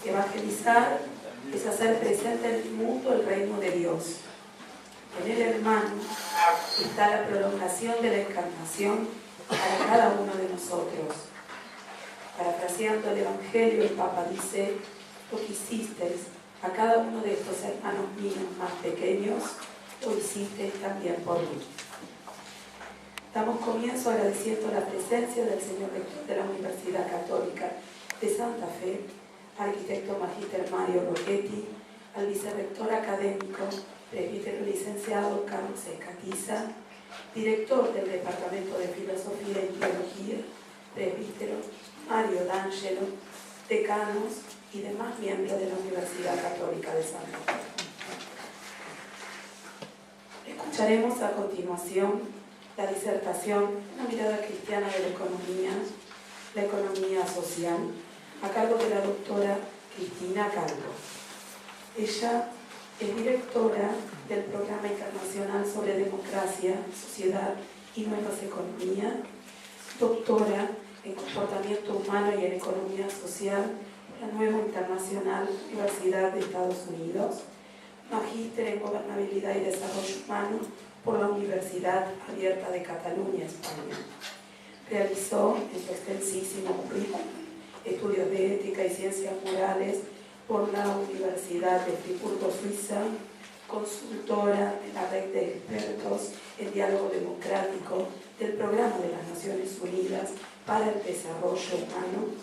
Evangelizar es hacer presente en el mundo el reino de Dios. En el hermano está la prolongación de la encarnación para cada uno de nosotros. Parafraseando el Evangelio, el Papa dice: lo que hicisteis a cada uno de estos hermanos míos más pequeños, lo hicisteis también por mí. Damos comienzo agradeciendo la presencia del señor rector de la Universidad Católica de Santa Fe, arquitecto magíster Mario Rogetti, al vicerrector académico, presbítero licenciado Carlos Escatiza, director del Departamento de Filosofía y Teología, presbítero Mario D'Angelo, decanos y demás miembros de la Universidad Católica de Santa Fe. Escucharemos a continuación la disertación Una mirada cristiana de la economía social, a cargo de la doctora Cristina Calvo. Ella es directora del Programa Internacional sobre Democracia, Sociedad y Nuevas Economías, doctora en Comportamiento Humano y en Economía Social por la Nueva Internacional Universidad de Estados Unidos, magíster en Gobernabilidad y Desarrollo Humano por la Universidad Abierta de Cataluña, España. Realizó en su extensísimo currículum estudios de ética y ciencias morales por la Universidad de Friburgo, Suiza, consultora de la red de expertos en diálogo democrático del Programa de las Naciones Unidas para el Desarrollo Humano,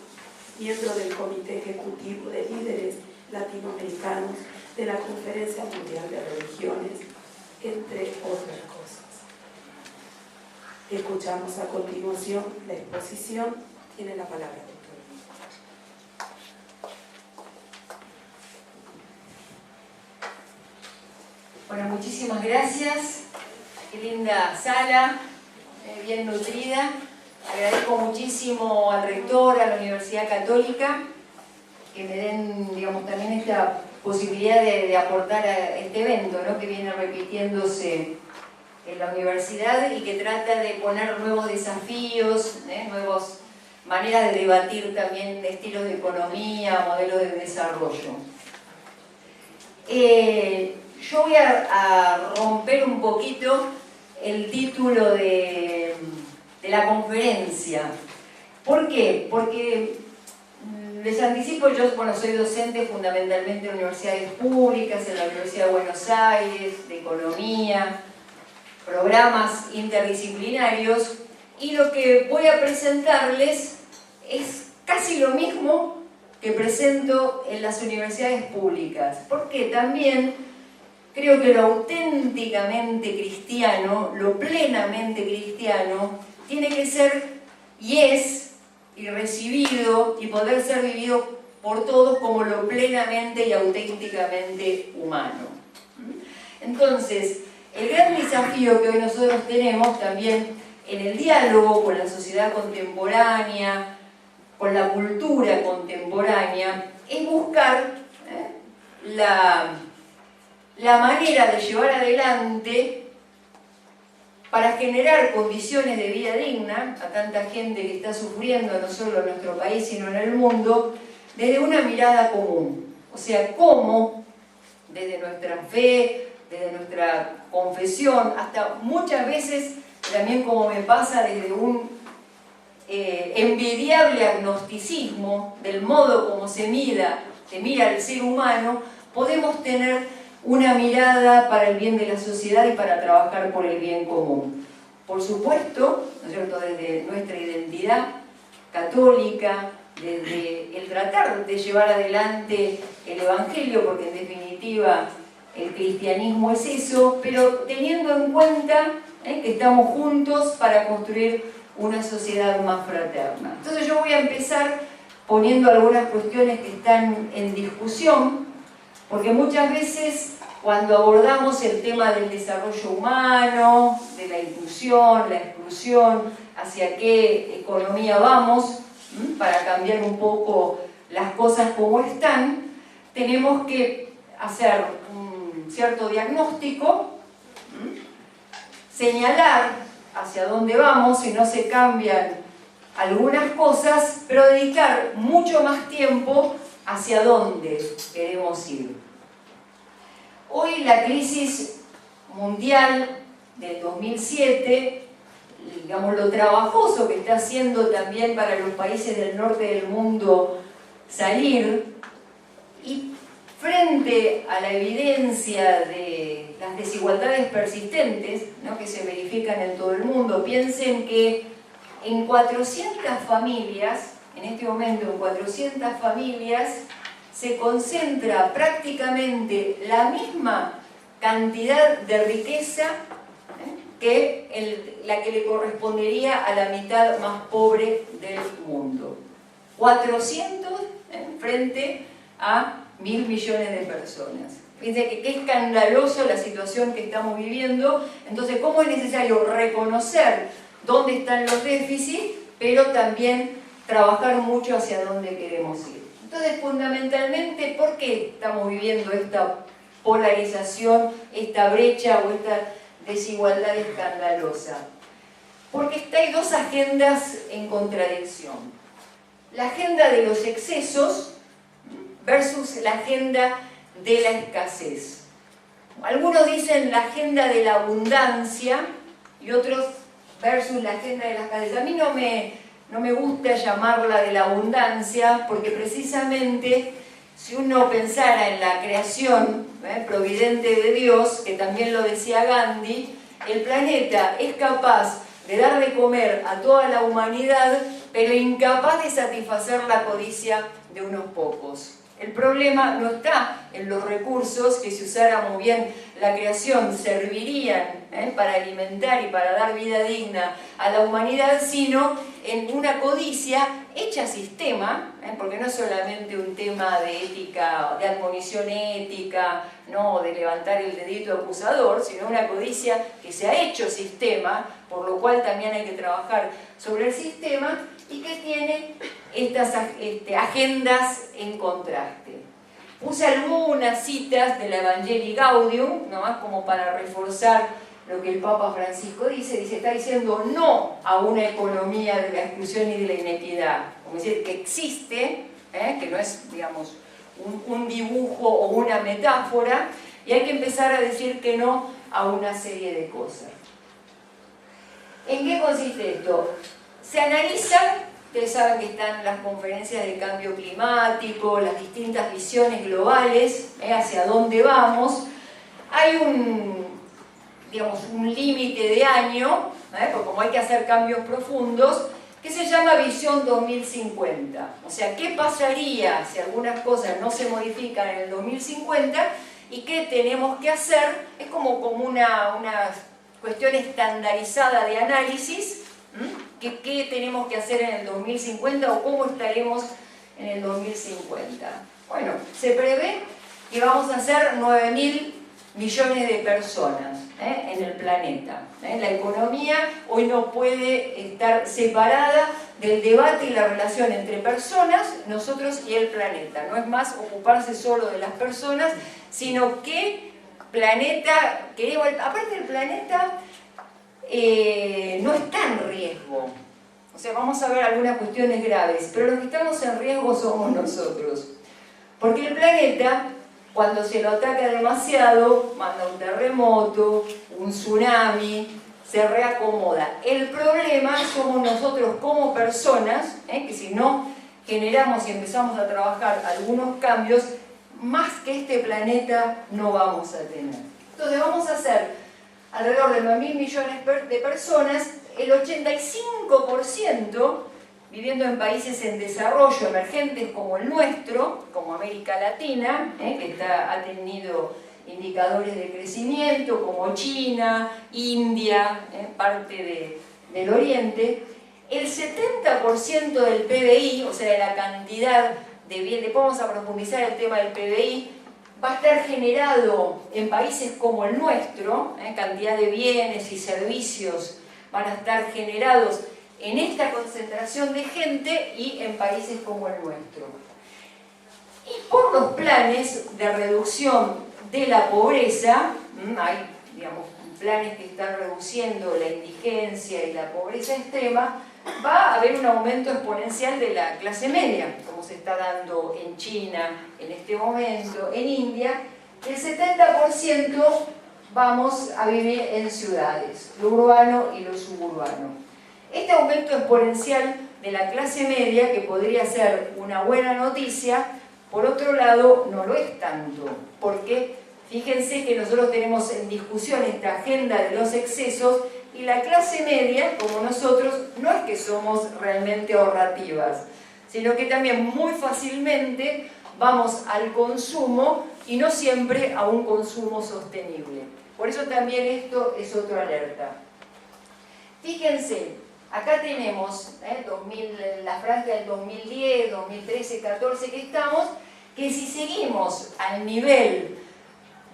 miembro del Comité Ejecutivo de Líderes Latinoamericanos de la Conferencia Mundial de Religiones, entre otras cosas. Escuchamos a continuación la exposición. Tiene la palabra, doctor. Bueno, muchísimas gracias. Qué linda sala, bien nutrida. Agradezco muchísimo al rector, a la Universidad Católica, que me den, digamos, también esta posibilidad de aportar a este evento, ¿no?, que viene repitiéndose en la universidad y que trata de poner nuevos desafíos, nuevas maneras de debatir también estilos de economía, modelos de desarrollo. Yo voy a romper un poquito el título de la conferencia. ¿Por qué? Porque les anticipo, yo soy docente fundamentalmente en universidades públicas, en la Universidad de Buenos Aires, de economía, programas interdisciplinarios, y lo que voy a presentarles es casi lo mismo que presento en las universidades públicas, porque también creo que lo auténticamente cristiano, lo plenamente cristiano, tiene que ser y es y recibido y poder ser vivido por todos como lo plenamente y auténticamente humano. Entonces, el gran desafío que hoy nosotros tenemos también en el diálogo con la sociedad contemporánea, con la cultura contemporánea, es buscar la manera de llevar adelante para generar condiciones de vida digna a tanta gente que está sufriendo no solo en nuestro país sino en el mundo, desde una mirada común. O sea, cómo desde nuestra fe, desde nuestra confesión, hasta muchas veces también, como me pasa, desde un envidiable agnosticismo del modo como se mira el ser humano, podemos tener una mirada para el bien de la sociedad y para trabajar por el bien común. Por supuesto, ¿no es cierto?, desde nuestra identidad católica, desde el tratar de llevar adelante el Evangelio, porque en definitiva el cristianismo es eso, pero teniendo en cuenta que estamos juntos para construir una sociedad más fraterna. Entonces yo voy a empezar poniendo algunas cuestiones que están en discusión, porque muchas veces cuando abordamos el tema del desarrollo humano, de la inclusión, la exclusión, hacia qué economía vamos, para cambiar un poco las cosas como están, tenemos que hacer un cierto diagnóstico, señalar hacia dónde vamos si no se cambian algunas cosas, pero dedicar mucho más tiempo hacia dónde queremos ir. Hoy la crisis mundial del 2007, digamos, lo trabajoso que está haciendo también para los países del norte del mundo salir, y frente a la evidencia de las desigualdades persistentes, ¿no?, que se verifican en todo el mundo, piensen que en 400 familias, en este momento en 400 familias, se concentra prácticamente la misma cantidad de riqueza que la que le correspondería a la mitad más pobre del mundo. 400 frente a 1.000 millones de personas. Fíjense que qué escandaloso la situación que estamos viviendo. Entonces, ¿cómo es necesario reconocer dónde están los déficits, pero también trabajar mucho hacia dónde queremos ir? Entonces, fundamentalmente, ¿por qué estamos viviendo esta polarización, esta brecha o esta desigualdad escandalosa? Porque hay dos agendas en contradicción. La agenda de los excesos versus la agenda de la escasez. Algunos dicen la agenda de la abundancia y otros versus la agenda de la escasez. A mí no me gusta llamarla de la abundancia, porque precisamente si uno pensara en la creación providente de Dios, que también lo decía Gandhi, el planeta es capaz de dar de comer a toda la humanidad, pero incapaz de satisfacer la codicia de unos pocos. El problema no está en los recursos que, si usáramos bien la creación, servirían para alimentar y para dar vida digna a la humanidad, sino en una codicia hecha sistema, porque no es solamente un tema de ética, de admonición ética, no de levantar el dedito acusador, sino una codicia que se ha hecho sistema, por lo cual también hay que trabajar sobre el sistema, y que tiene estas agendas en contraste. Puse algunas citas de la Evangelii Gaudium, nomás como para reforzar lo que el Papa Francisco dice. Está diciendo no a una economía de la exclusión y de la inequidad, como decir, que existe, que no es, digamos, un dibujo o una metáfora, y hay que empezar a decir que no a una serie de cosas. ¿En qué consiste esto? Se analizan, ustedes saben que están las conferencias de cambio climático, las distintas visiones globales, hacia dónde vamos. Hay un límite de año, porque como hay que hacer cambios profundos, que se llama Visión 2050. O sea, ¿qué pasaría si algunas cosas no se modifican en el 2050? ¿Y qué tenemos que hacer? Es como una cuestión estandarizada de análisis. ¿Qué tenemos que hacer en el 2050 o cómo estaremos en el 2050? Bueno, se prevé que vamos a ser 9.000 millones de personas en el planeta. La economía hoy no puede estar separada del debate y la relación entre personas, nosotros y el planeta. No es más ocuparse solo de las personas, sino que planeta, aparte del planeta, no está en riesgo. O sea, vamos a ver algunas cuestiones graves, pero los que estamos en riesgo somos nosotros. Porque el planeta, cuando se lo ataca demasiado, manda un terremoto, un tsunami, se reacomoda. El problema somos nosotros como personas, que si no generamos y empezamos a trabajar algunos cambios, más que este planeta no vamos a tener. Entonces vamos a hacer alrededor de 9.000 millones de personas, el 85% viviendo en países en desarrollo, emergentes como el nuestro, como América Latina, que ha tenido indicadores de crecimiento, como China, India, parte del Oriente. El 70% del PBI, o sea, de la cantidad de bienes, después vamos a profundizar el tema del PBI, va a estar generado en países como el nuestro, cantidad de bienes y servicios van a estar generados en esta concentración de gente y en países como el nuestro. Y por los planes de reducción de la pobreza, hay planes que están reduciendo la indigencia y la pobreza extrema, va a haber un aumento exponencial de la clase media, como se está dando en China en este momento, en India. El 70% vamos a vivir en ciudades, lo urbano y lo suburbano. Este aumento exponencial de la clase media, que podría ser una buena noticia, por otro lado no lo es tanto, porque fíjense que nosotros tenemos en discusión esta agenda de los excesos y la clase media, como nosotros, no es que somos realmente ahorrativas, sino que también muy fácilmente vamos al consumo y no siempre a un consumo sostenible. Por eso también esto es otra alerta. Fíjense, acá tenemos la franja del 2010, 2013, 14 que estamos, que si seguimos al nivel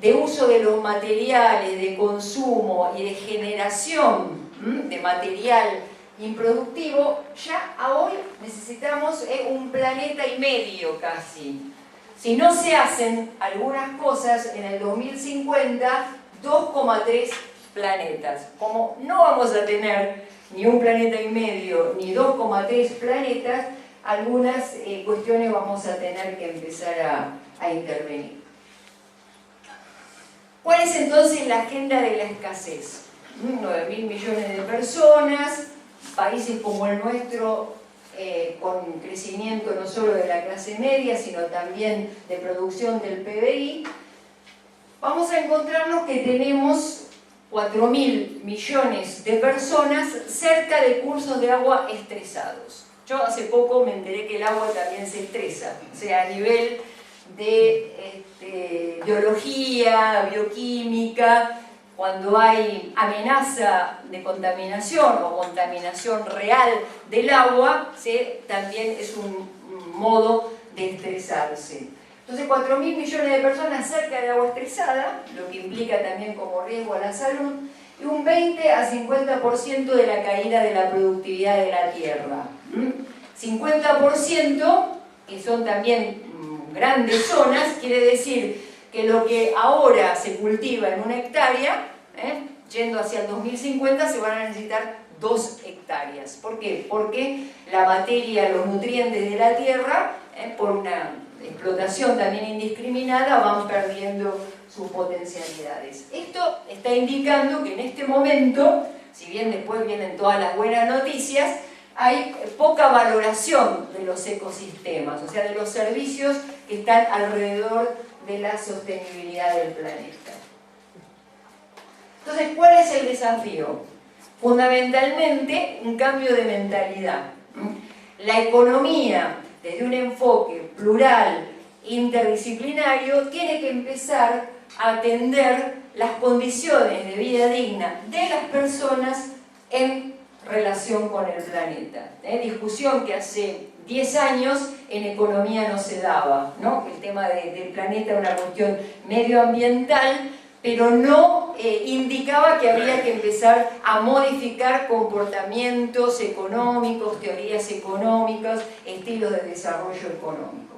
de uso de los materiales, de consumo y de generación de material improductivo, ya a hoy necesitamos un planeta y medio casi. Si no se hacen algunas cosas, en el 2050, 2,3 planetas. Como no vamos a tener ni un planeta y medio, ni 2,3 planetas, algunas cuestiones vamos a tener que empezar a intervenir. ¿Cuál es entonces la agenda de la escasez? 9.000 millones de personas, países como el nuestro con crecimiento no solo de la clase media, sino también de producción del PBI. Vamos a encontrarnos que tenemos 4.000 millones de personas cerca de cursos de agua estresados. Yo hace poco me enteré que el agua también se estresa, o sea, a nivel de biología, bioquímica, cuando hay amenaza de contaminación o contaminación real del agua, también es un modo de estresarse. Entonces, 4.000 millones de personas cerca de agua estresada, lo que implica también como riesgo a la salud, y un 20 a 50% de la caída de la productividad de la tierra. 50%, que son también grandes zonas, quiere decir que lo que ahora se cultiva en una hectárea, yendo hacia el 2050 se van a necesitar 2 hectáreas. ¿Por qué? Porque la materia, los nutrientes de la tierra, por una explotación también indiscriminada, van perdiendo sus potencialidades. Esto está indicando que en este momento, si bien después vienen todas las buenas noticias, hay poca valoración de los ecosistemas, o sea, de los servicios que están alrededor de la sostenibilidad del planeta. Entonces, ¿cuál es el desafío? Fundamentalmente, un cambio de mentalidad. La economía, desde un enfoque plural, interdisciplinario, tiene que empezar a atender las condiciones de vida digna de las personas en relación con el planeta. Discusión que hace 10 años en economía no se daba, ¿no? El tema del planeta era una cuestión medioambiental, pero no indicaba que habría que empezar a modificar comportamientos económicos, teorías económicas, estilos de desarrollo económico.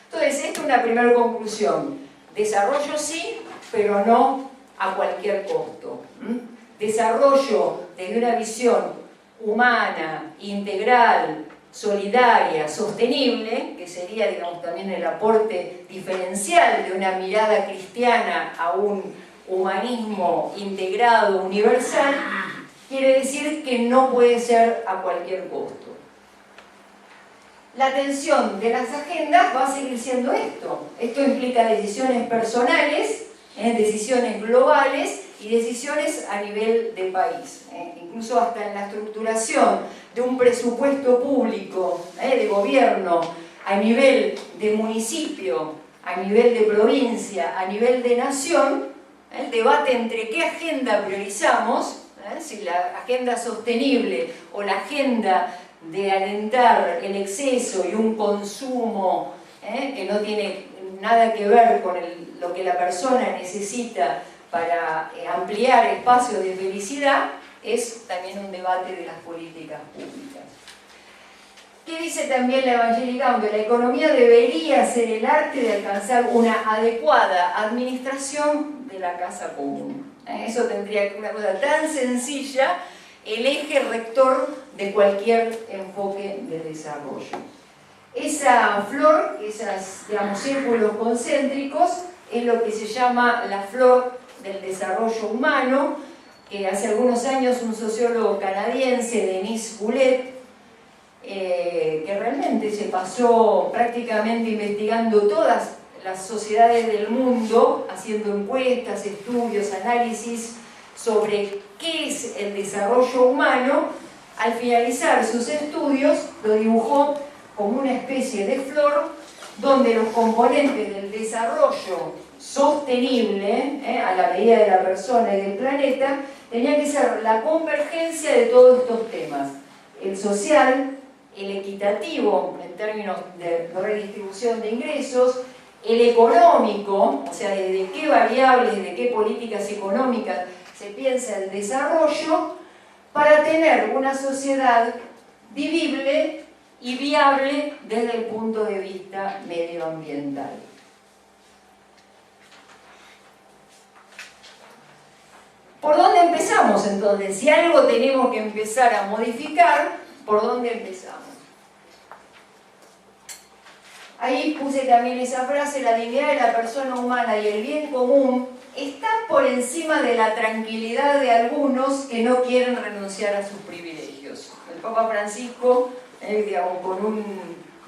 Entonces, esta es una primera conclusión. Desarrollo sí, pero no a cualquier costo. Desarrollo desde una visión humana, integral, solidaria, sostenible, que sería, digamos, también el aporte diferencial de una mirada cristiana a un humanismo integrado, universal, quiere decir que no puede ser a cualquier costo. La atención de las agendas va a seguir siendo esto. Esto implica decisiones personales, decisiones globales y decisiones a nivel de país. Incluso hasta en la estructuración de un presupuesto público, de gobierno, a nivel de municipio, a nivel de provincia, a nivel de nación, el debate entre qué agenda priorizamos, si la agenda sostenible o la agenda de alentar el exceso y un consumo que no tiene nada que ver con lo que la persona necesita para ampliar espacios de felicidad, es también un debate de las políticas públicas. ¿Qué dice también la Evangelii Gaudium? La economía debería ser el arte de alcanzar una adecuada administración de la casa común. Eso tendría que ser una cosa tan sencilla, el eje rector de cualquier enfoque de desarrollo. Esa flor, esos, digamos, círculos concéntricos, es lo que se llama la flor del desarrollo humano, que hace algunos años un sociólogo canadiense, Denis Goulet, que realmente se pasó prácticamente investigando todas las sociedades del mundo, haciendo encuestas, estudios, análisis sobre qué es el desarrollo humano. Al finalizar sus estudios lo dibujó como una especie de flor donde los componentes del desarrollo sostenible, a la medida de la persona y del planeta, tenían que ser la convergencia de todos estos temas: el social, el equitativo en términos de redistribución de ingresos, el económico, o sea, de qué variables, de qué políticas económicas se piensa el desarrollo, para tener una sociedad vivible y viable desde el punto de vista medioambiental. ¿Por dónde empezamos entonces? Si algo tenemos que empezar a modificar, ¿por dónde empezamos? Ahí puse también esa frase: la dignidad de la persona humana y el bien común están por encima de la tranquilidad de algunos que no quieren renunciar a sus privilegios. El Papa Francisco, digamos, con un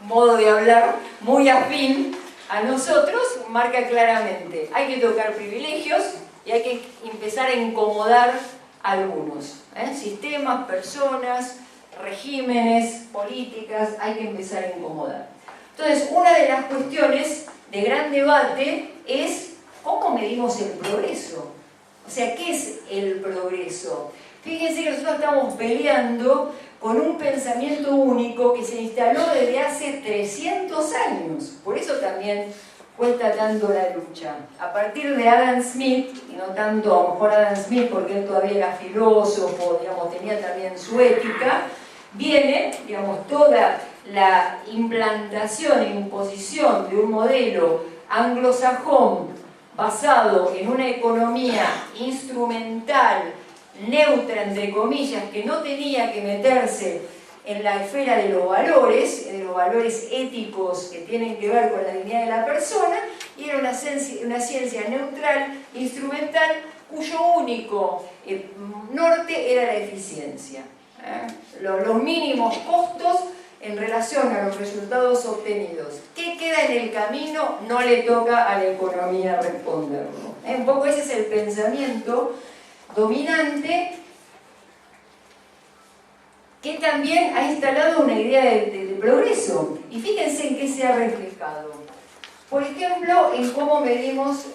modo de hablar muy afín a nosotros, marca claramente: hay que tocar privilegios y hay que empezar a incomodar a algunos. Sistemas, personas, regímenes, políticas, hay que empezar a incomodar. Entonces, una de las cuestiones de gran debate es ¿cómo medimos el progreso? O sea, ¿qué es el progreso? Fíjense que nosotros estamos peleando con un pensamiento único que se instaló desde hace 300 años. Por eso también cuesta tanto la lucha. A partir de Adam Smith, y no tanto a lo mejor Adam Smith porque él todavía era filósofo, digamos, tenía también su ética, viene, digamos, toda la implantación e imposición de un modelo anglosajón basado en una economía instrumental, neutra, entre comillas, que no tenía que meterse en la esfera de los valores éticos que tienen que ver con la dignidad de la persona, y era una ciencia neutral, instrumental, cuyo único norte era la eficiencia. Los mínimos costos en relación a los resultados obtenidos. ¿Qué queda en el camino? No le toca a la economía responderlo. Un poco ese es el pensamiento dominante, que también ha instalado una idea de progreso. Y fíjense en qué se ha reflejado. Por ejemplo, en cómo medimos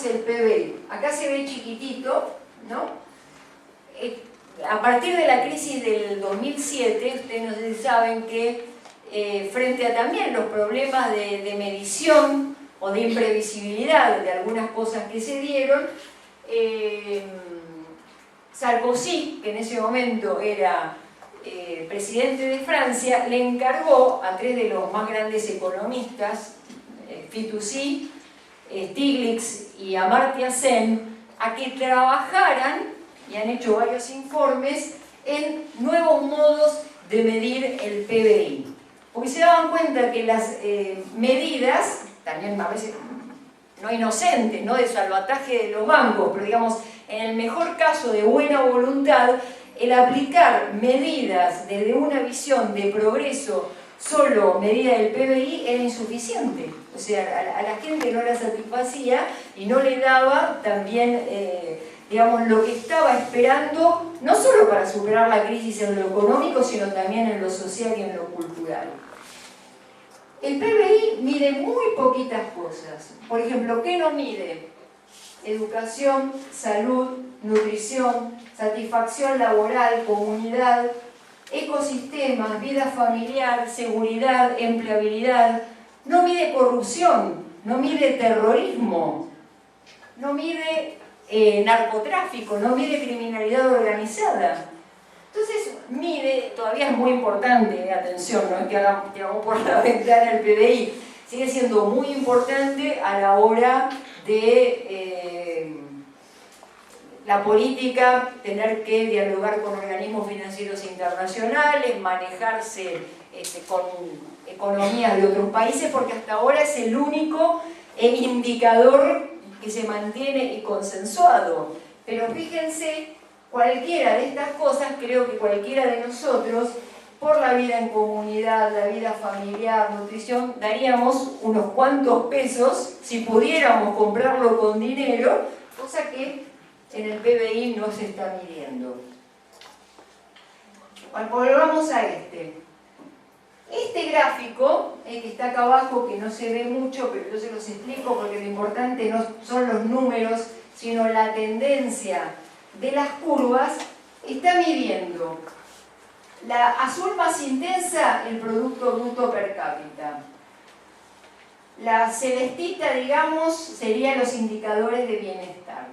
el PBI. Acá se ve chiquitito, ¿no? A partir de la crisis del 2007, ustedes no sé si saben que frente a también los problemas de medición o de imprevisibilidad de algunas cosas que se dieron, Sarkozy, que en ese momento era presidente de Francia, le encargó a tres de los más grandes economistas, Fitoussi, Stiglitz y Amartya Sen, a que trabajaran, y han hecho varios informes, en nuevos modos de medir el PBI. Porque se daban cuenta que las medidas, también a veces no inocentes, no de salvataje de los bancos, pero digamos, en el mejor caso de buena voluntad, el aplicar medidas desde una visión de progreso, solo medida del PBI, era insuficiente. O sea, a la gente no la satisfacía y no le daba también, digamos, lo que estaba esperando, no solo para superar la crisis en lo económico, sino también en lo social y en lo cultural. El PBI mide muy poquitas cosas. Por ejemplo, ¿qué no mide? Educación, salud, nutrición, satisfacción laboral, comunidad, ecosistemas, vida familiar, seguridad, empleabilidad. No mide corrupción, no mide terrorismo, no mide narcotráfico, no mide criminalidad organizada. Entonces mide, todavía es muy importante, atención, no es que hagamos por la ventana el PBI, sigue siendo muy importante a la hora de la política, tener que dialogar con organismos financieros internacionales, manejarse con economías de otros países, porque hasta ahora es el único indicador que se mantiene y consensuado. Pero fíjense, cualquiera de estas cosas, creo que cualquiera de nosotros, por la vida en comunidad, la vida familiar, nutrición, daríamos unos cuantos pesos si pudiéramos comprarlo con dinero, cosa que en el PBI no se está midiendo. Bueno, volvamos a este. Este gráfico, que está acá abajo, que no se ve mucho, pero yo se los explico porque lo importante no son los números, sino la tendencia de las curvas, está midiendo la azul más intensa, el Producto Bruto Per Cápita. La celestita, digamos, serían los indicadores de bienestar.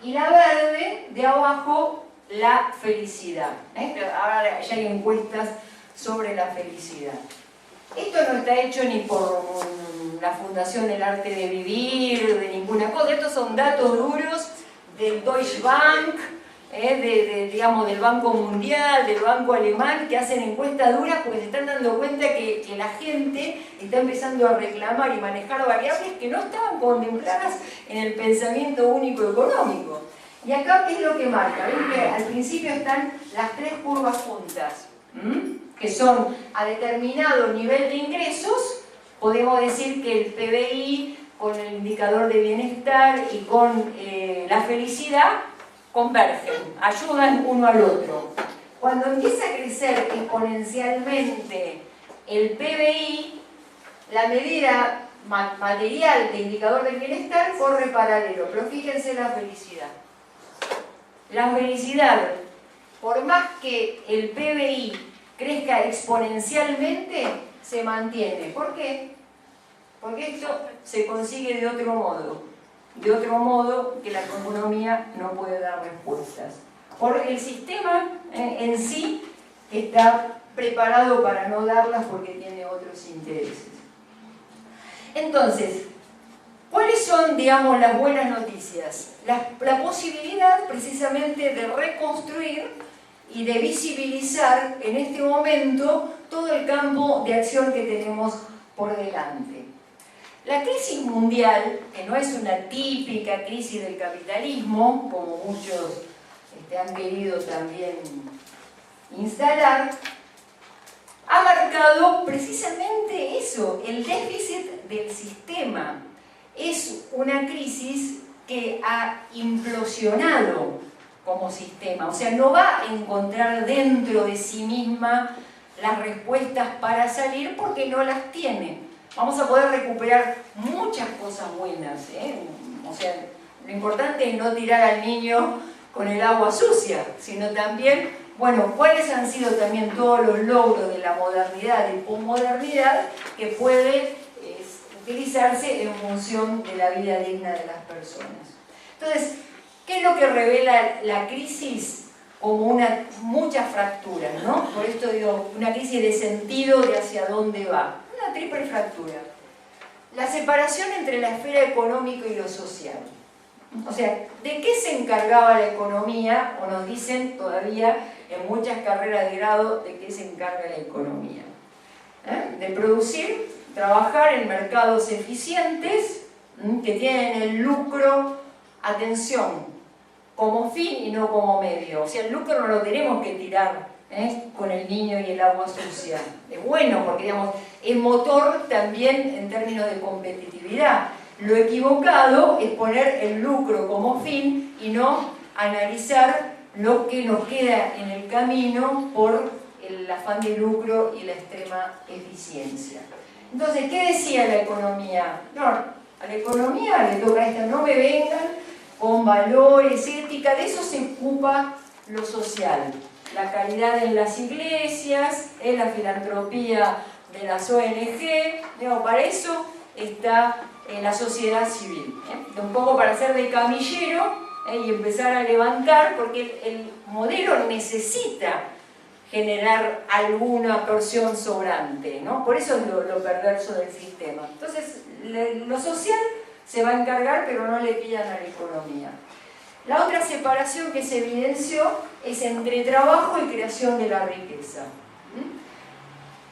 Y la verde, de abajo, la felicidad. Ahora ya hay encuestas sobre la felicidad. Esto no está hecho ni por la Fundación del Arte de Vivir, de ninguna cosa. Estos son datos duros del Deutsche Bank, digamos, del Banco Mundial, del Banco Alemán, que hacen encuestas duras porque se están dando cuenta que la gente está empezando a reclamar y manejar variables que no estaban contempladas en el pensamiento único económico. Y acá, ¿qué es lo que marca? Ven que al principio están las tres curvas juntas, que son a determinado nivel de ingresos. Podemos decir que el PBI con el indicador de bienestar y con la felicidad convergen, ayudan uno al otro. Cuando empieza a crecer exponencialmente el PBI, la medida material de indicador de bienestar corre paralelo, pero fíjense la felicidad. La felicidad, por más que el PBI crezca exponencialmente, se mantiene. ¿Por qué? Porque esto se consigue de otro modo que la economía no puede dar respuestas. Porque el sistema en sí está preparado para no darlas porque tiene otros intereses. Entonces, ¿cuáles son, digamos, las buenas noticias? La posibilidad precisamente de reconstruir y de visibilizar en este momento todo el campo de acción que tenemos por delante. La crisis mundial, que no es una típica crisis del capitalismo, como muchos han querido también instalar, ha marcado precisamente eso, el déficit del sistema. Es una crisis que ha implosionado como sistema, o sea, no va a encontrar dentro de sí misma las respuestas para salir porque no las tiene. Vamos a poder recuperar muchas cosas buenas, O sea, lo importante es no tirar al niño con el agua sucia, sino también, bueno, cuáles han sido también todos los logros de la modernidad y posmodernidad que puede utilizarse en función de la vida digna de las personas. Entonces, ¿qué es lo que revela la crisis? Como muchas fracturas, ¿no? Por esto digo, una crisis de sentido de hacia dónde va. Una triple fractura. La separación entre la esfera económica y lo social. O sea, ¿de qué se encargaba la economía? O nos dicen todavía en muchas carreras de grado de qué se encarga la economía. De producir, trabajar en mercados eficientes que tienen el lucro, atención, como fin y no como medio. O sea, el lucro no lo tenemos que tirar con el niño y el agua sucia. Es bueno porque, digamos, es motor también en términos de competitividad. Lo equivocado es poner el lucro como fin y no analizar lo que nos queda en el camino por el afán de lucro y la extrema eficiencia. Entonces, ¿qué decía la economía? No, a la economía le toca esto, no me vengan con valores, ética, de eso se ocupa lo social. La caridad en las iglesias, la filantropía de las ONG, para eso está la sociedad civil. Un poco para ser de camillero y empezar a levantar, porque el modelo necesita generar alguna porción sobrante, ¿no? Por eso es lo perverso del sistema. Entonces, lo social se va a encargar, pero no le pidan a la economía. La otra separación que se evidenció es entre trabajo y creación de la riqueza.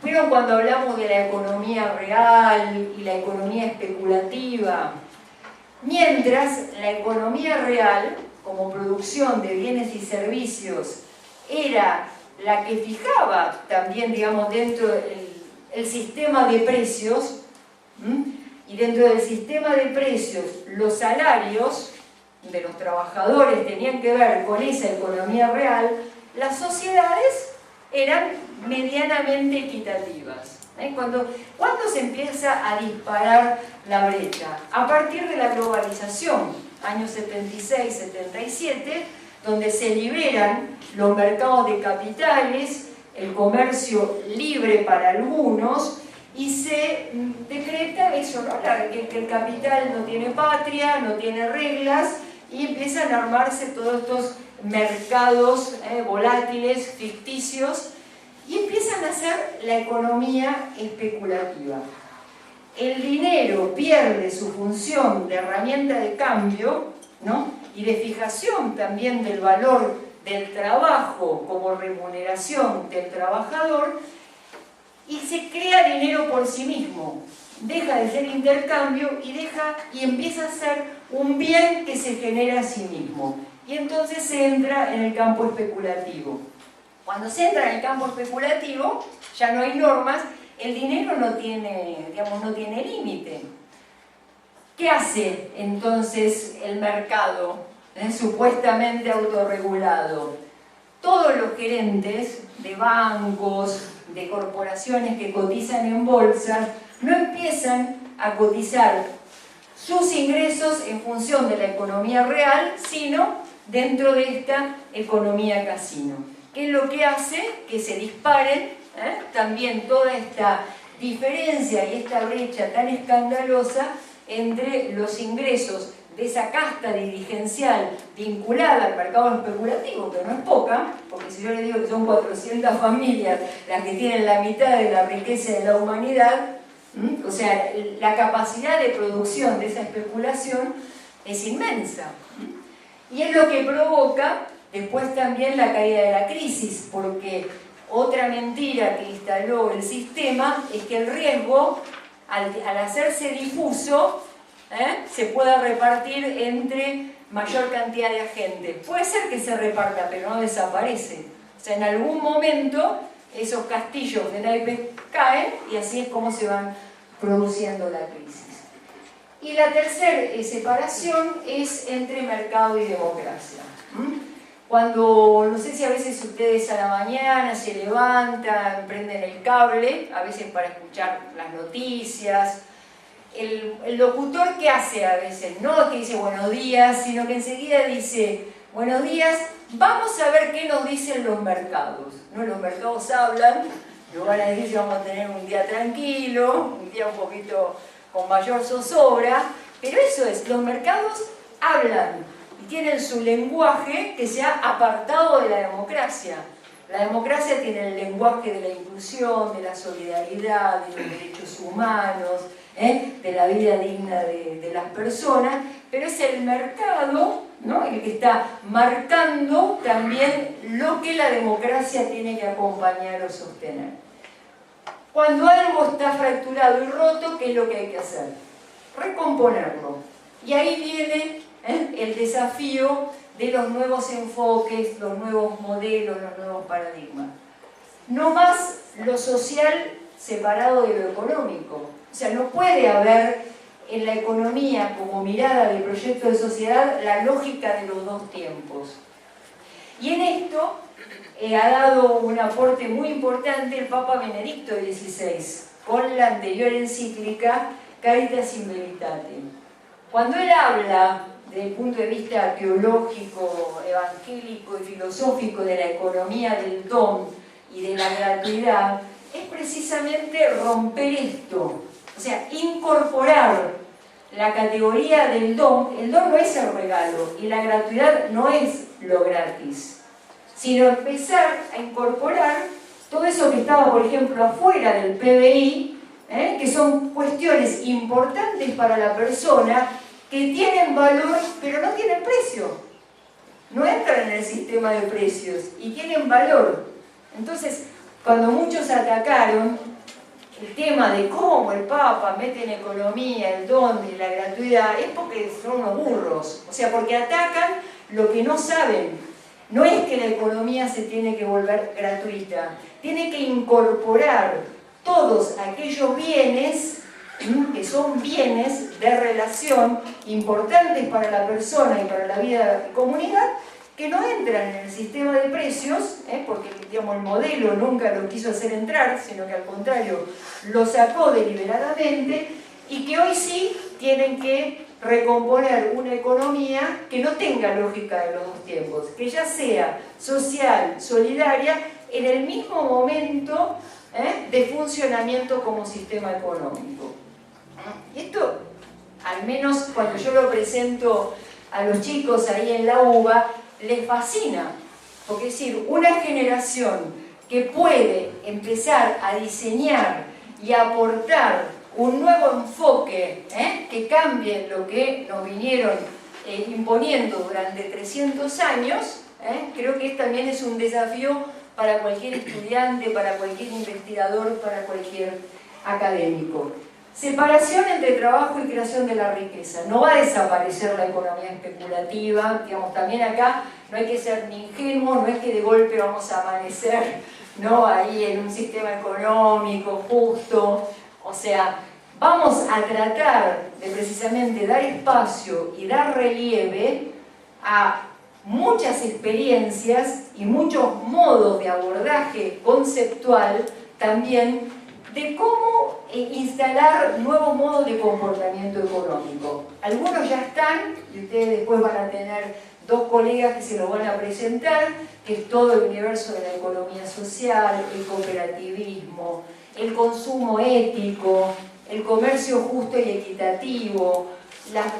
Pero cuando hablamos de la economía real y la economía especulativa, mientras la economía real, como producción de bienes y servicios, era la que fijaba también, digamos, dentro del sistema de precios, y dentro del sistema de precios los salarios de los trabajadores tenían que ver con esa economía real, las sociedades eran medianamente equitativas. ¿Cuándo se empieza a disparar la brecha? A partir de la globalización, años 76, 77, donde se liberan los mercados de capitales, el comercio libre para algunos, y se decreta eso, ¿no? Que el capital no tiene patria, no tiene reglas, y empiezan a armarse todos estos mercados volátiles, ficticios, y empiezan a hacer la economía especulativa. El dinero pierde su función de herramienta de cambio, ¿no? Y de fijación también del valor del trabajo como remuneración del trabajador, y se crea dinero por sí mismo. Deja de ser intercambio y empieza a ser un bien que se genera a sí mismo. Y entonces se entra en el campo especulativo. Cuando se entra en el campo especulativo, ya no hay normas, el dinero no tiene, digamos, no tiene límite. ¿Qué hace entonces el mercado, supuestamente autorregulado? Todos los gerentes de bancos, de corporaciones que cotizan en bolsas, no empiezan a cotizar sus ingresos en función de la economía real, sino dentro de esta economía casino. ¿Qué es lo que hace? Que se disparen también toda esta diferencia y esta brecha tan escandalosa entre los ingresos de esa casta dirigencial vinculada al mercado especulativo, que no es poca, porque si yo le digo que son 400 familias las que tienen la mitad de la riqueza de la humanidad, o sea, la capacidad de producción de esa especulación es inmensa. Y es lo que provoca después también la caída de la crisis, porque otra mentira que instaló el sistema es que el riesgo, al hacerse difuso, se pueda repartir entre mayor cantidad de agentes. Puede ser que se reparta, pero no desaparece. O sea, en algún momento esos castillos de naipes caen y así es como se van produciendo la crisis. Y la tercera separación es entre mercado y democracia. Cuando, no sé si a veces ustedes a la mañana se levantan, prenden el cable, a veces para escuchar las noticias, el locutor, ¿qué hace a veces? No que dice buenos días, sino que enseguida dice buenos días, vamos a ver qué nos dicen los mercados. ¿No? Los mercados hablan, nos van a decir si vamos a tener un día tranquilo, un día un poquito con mayor zozobra, pero eso es, los mercados hablan y tienen su lenguaje que se ha apartado de la democracia. La democracia tiene el lenguaje de la inclusión, de la solidaridad, de los derechos humanos, de la vida digna de las personas, pero es el mercado, ¿no?, el que está marcando también lo que la democracia tiene que acompañar o sostener. Cuando algo está fracturado y roto, ¿qué es lo que hay que hacer? Recomponerlo. Y ahí viene el desafío de los nuevos enfoques, los nuevos modelos, los nuevos paradigmas. No más lo social separado de lo económico. O sea, no puede haber en la economía como mirada de proyecto de sociedad la lógica de los dos tiempos. Y en esto ha dado un aporte muy importante el Papa Benedicto XVI con la anterior encíclica Caritas in Veritate. Cuando él habla desde el punto de vista teológico, evangélico y filosófico de la economía del don y de la gratuidad, es precisamente romper esto. O sea, incorporar la categoría del don. El don no es el regalo y la gratuidad no es lo gratis, sino empezar a incorporar todo eso que estaba, por ejemplo, afuera del PBI, que son cuestiones importantes para la persona, que tienen valor pero no tienen precio. no entran en el sistema de precios y tienen valor. Entonces, cuando muchos atacaron el tema de cómo el Papa mete en economía el don y la gratuidad, es porque son unos burros, o sea, porque atacan lo que no saben. No es que la economía se tiene que volver gratuita, tiene que incorporar todos aquellos bienes que son bienes de relación importantes para la persona y para la vida de comunidad, que no entran en el sistema de precios, porque digamos, el modelo nunca lo quiso hacer entrar, sino que al contrario lo sacó deliberadamente, y que hoy sí tienen que recomponer una economía que no tenga lógica de los dos tiempos, que ya sea social, solidaria, en el mismo momento de funcionamiento como sistema económico. Y esto, al menos cuando yo lo presento a los chicos ahí en la UBA, les fascina, porque es decir, una generación que puede empezar a diseñar y aportar un nuevo enfoque que cambie lo que nos vinieron imponiendo durante 300 años, creo que también es un desafío para cualquier estudiante, para cualquier investigador, para cualquier académico. Separación entre trabajo y creación de la riqueza. No va a desaparecer la economía especulativa, digamos, también acá no hay que ser ni ingenuo, no es que de golpe vamos a amanecer, ¿no?, ahí en un sistema económico justo. O sea, vamos a tratar de precisamente dar espacio y dar relieve a muchas experiencias y muchos modos de abordaje conceptual también de cómo instalar nuevos modos de comportamiento económico. Algunos ya están, y ustedes después van a tener dos colegas que se los van a presentar, que es todo el universo de la economía social, el cooperativismo, el consumo ético, el comercio justo y equitativo,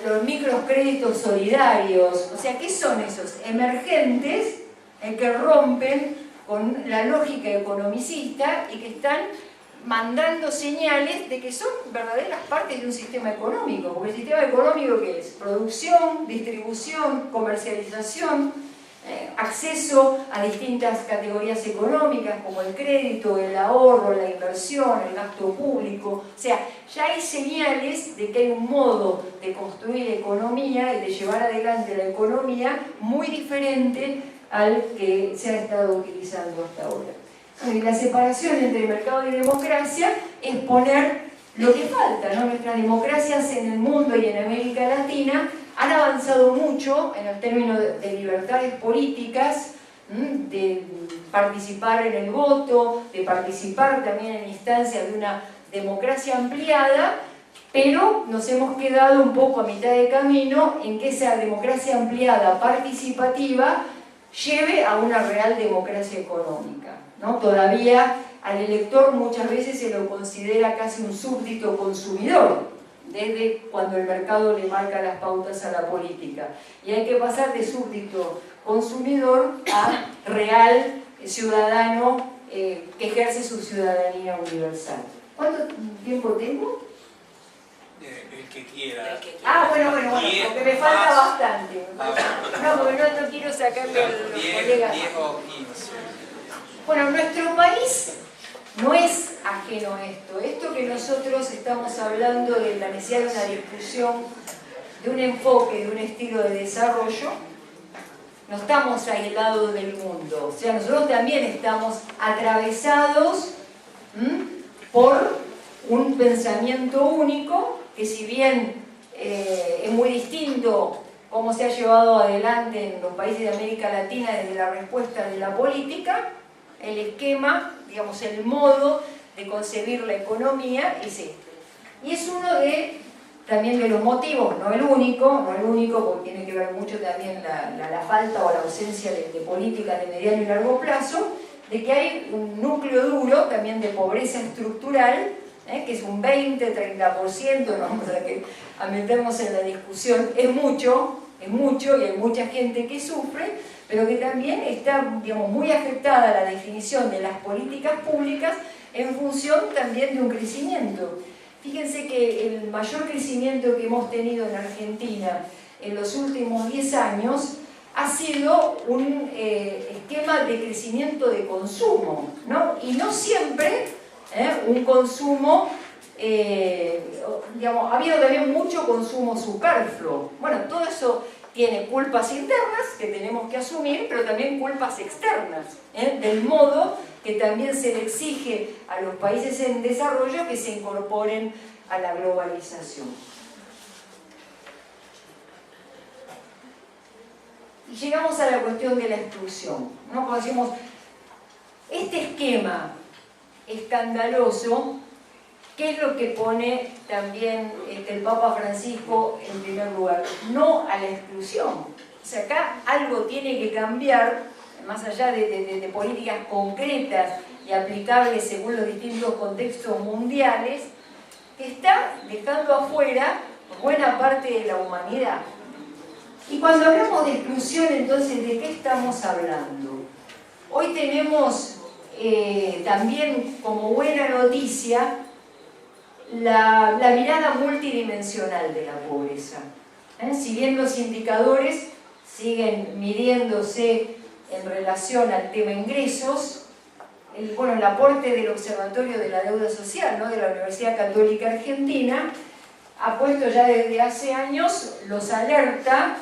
los microcréditos solidarios. O sea, ¿qué son esos? Emergentes que rompen con la lógica economicista y que están mandando señales de que son verdaderas partes de un sistema económico. Porque el sistema económico, ¿qué es? Producción, distribución, comercialización, acceso a distintas categorías económicas como el crédito, el ahorro, la inversión, el gasto público. O sea, ya hay señales de que hay un modo de construir economía y de llevar adelante la economía muy diferente al que se ha estado utilizando hasta ahora. Y la separación entre mercado y democracia es poner lo que falta, ¿no? Nuestras democracias en el mundo y en América Latina han avanzado mucho en el término de libertades políticas, de participar en el voto, de participar también en instancias de una democracia ampliada, pero nos hemos quedado un poco a mitad de camino en que esa democracia ampliada, participativa, lleve a una real democracia económica, ¿no? Todavía al elector muchas veces se lo considera casi un súbdito consumidor, desde cuando el mercado le marca las pautas a la política. Y hay que pasar de súbdito consumidor a real ciudadano que ejerce su ciudadanía universal. ¿Cuánto tiempo tengo? El que quiera. Bueno, porque me falta bastante. No, porque no quiero sacarle a los colegas. 10 o 15. Bueno, nuestro país no es ajeno a esto. Esto que nosotros estamos hablando de la necesidad de una discusión, de un enfoque, de un estilo de desarrollo, no estamos aislados del mundo. O sea, nosotros también estamos atravesados por un pensamiento único que, si bien es muy distinto cómo se ha llevado adelante en los países de América Latina desde la respuesta de la política, el esquema, digamos, el modo de concebir la economía es este. Y es uno también de los motivos, no el único, porque tiene que ver mucho también la falta o la ausencia de políticas de mediano y largo plazo, de que hay un núcleo duro también de pobreza estructural, que es un 20-30%, no vamos a meternos en la discusión, es mucho y hay mucha gente que sufre, pero que también está, digamos, muy afectada a la definición de las políticas públicas en función también de un crecimiento. Fíjense que el mayor crecimiento que hemos tenido en Argentina en los últimos 10 años ha sido un esquema de crecimiento de consumo, ¿no? Y no siempre un consumo, digamos, ha habido también mucho consumo superfluo. Bueno, todo eso tiene culpas internas que tenemos que asumir, pero también culpas externas, del modo que también se le exige a los países en desarrollo que se incorporen a la globalización. Y llegamos a la cuestión de la exclusión, ¿no? Como decimos, este esquema escandaloso, ¿qué es lo que pone también el Papa Francisco en primer lugar? No a la exclusión. O sea, acá algo tiene que cambiar, más allá de políticas concretas y aplicables según los distintos contextos mundiales, que está dejando afuera buena parte de la humanidad. Y cuando hablamos de exclusión, entonces, ¿de qué estamos hablando? Hoy tenemos también como buena noticia la mirada multidimensional de la pobreza. Si bien los indicadores siguen midiéndose en relación al tema ingresos, el aporte del Observatorio de la Deuda Social, ¿no?, de la Universidad Católica Argentina, ha puesto ya desde hace años, los alerta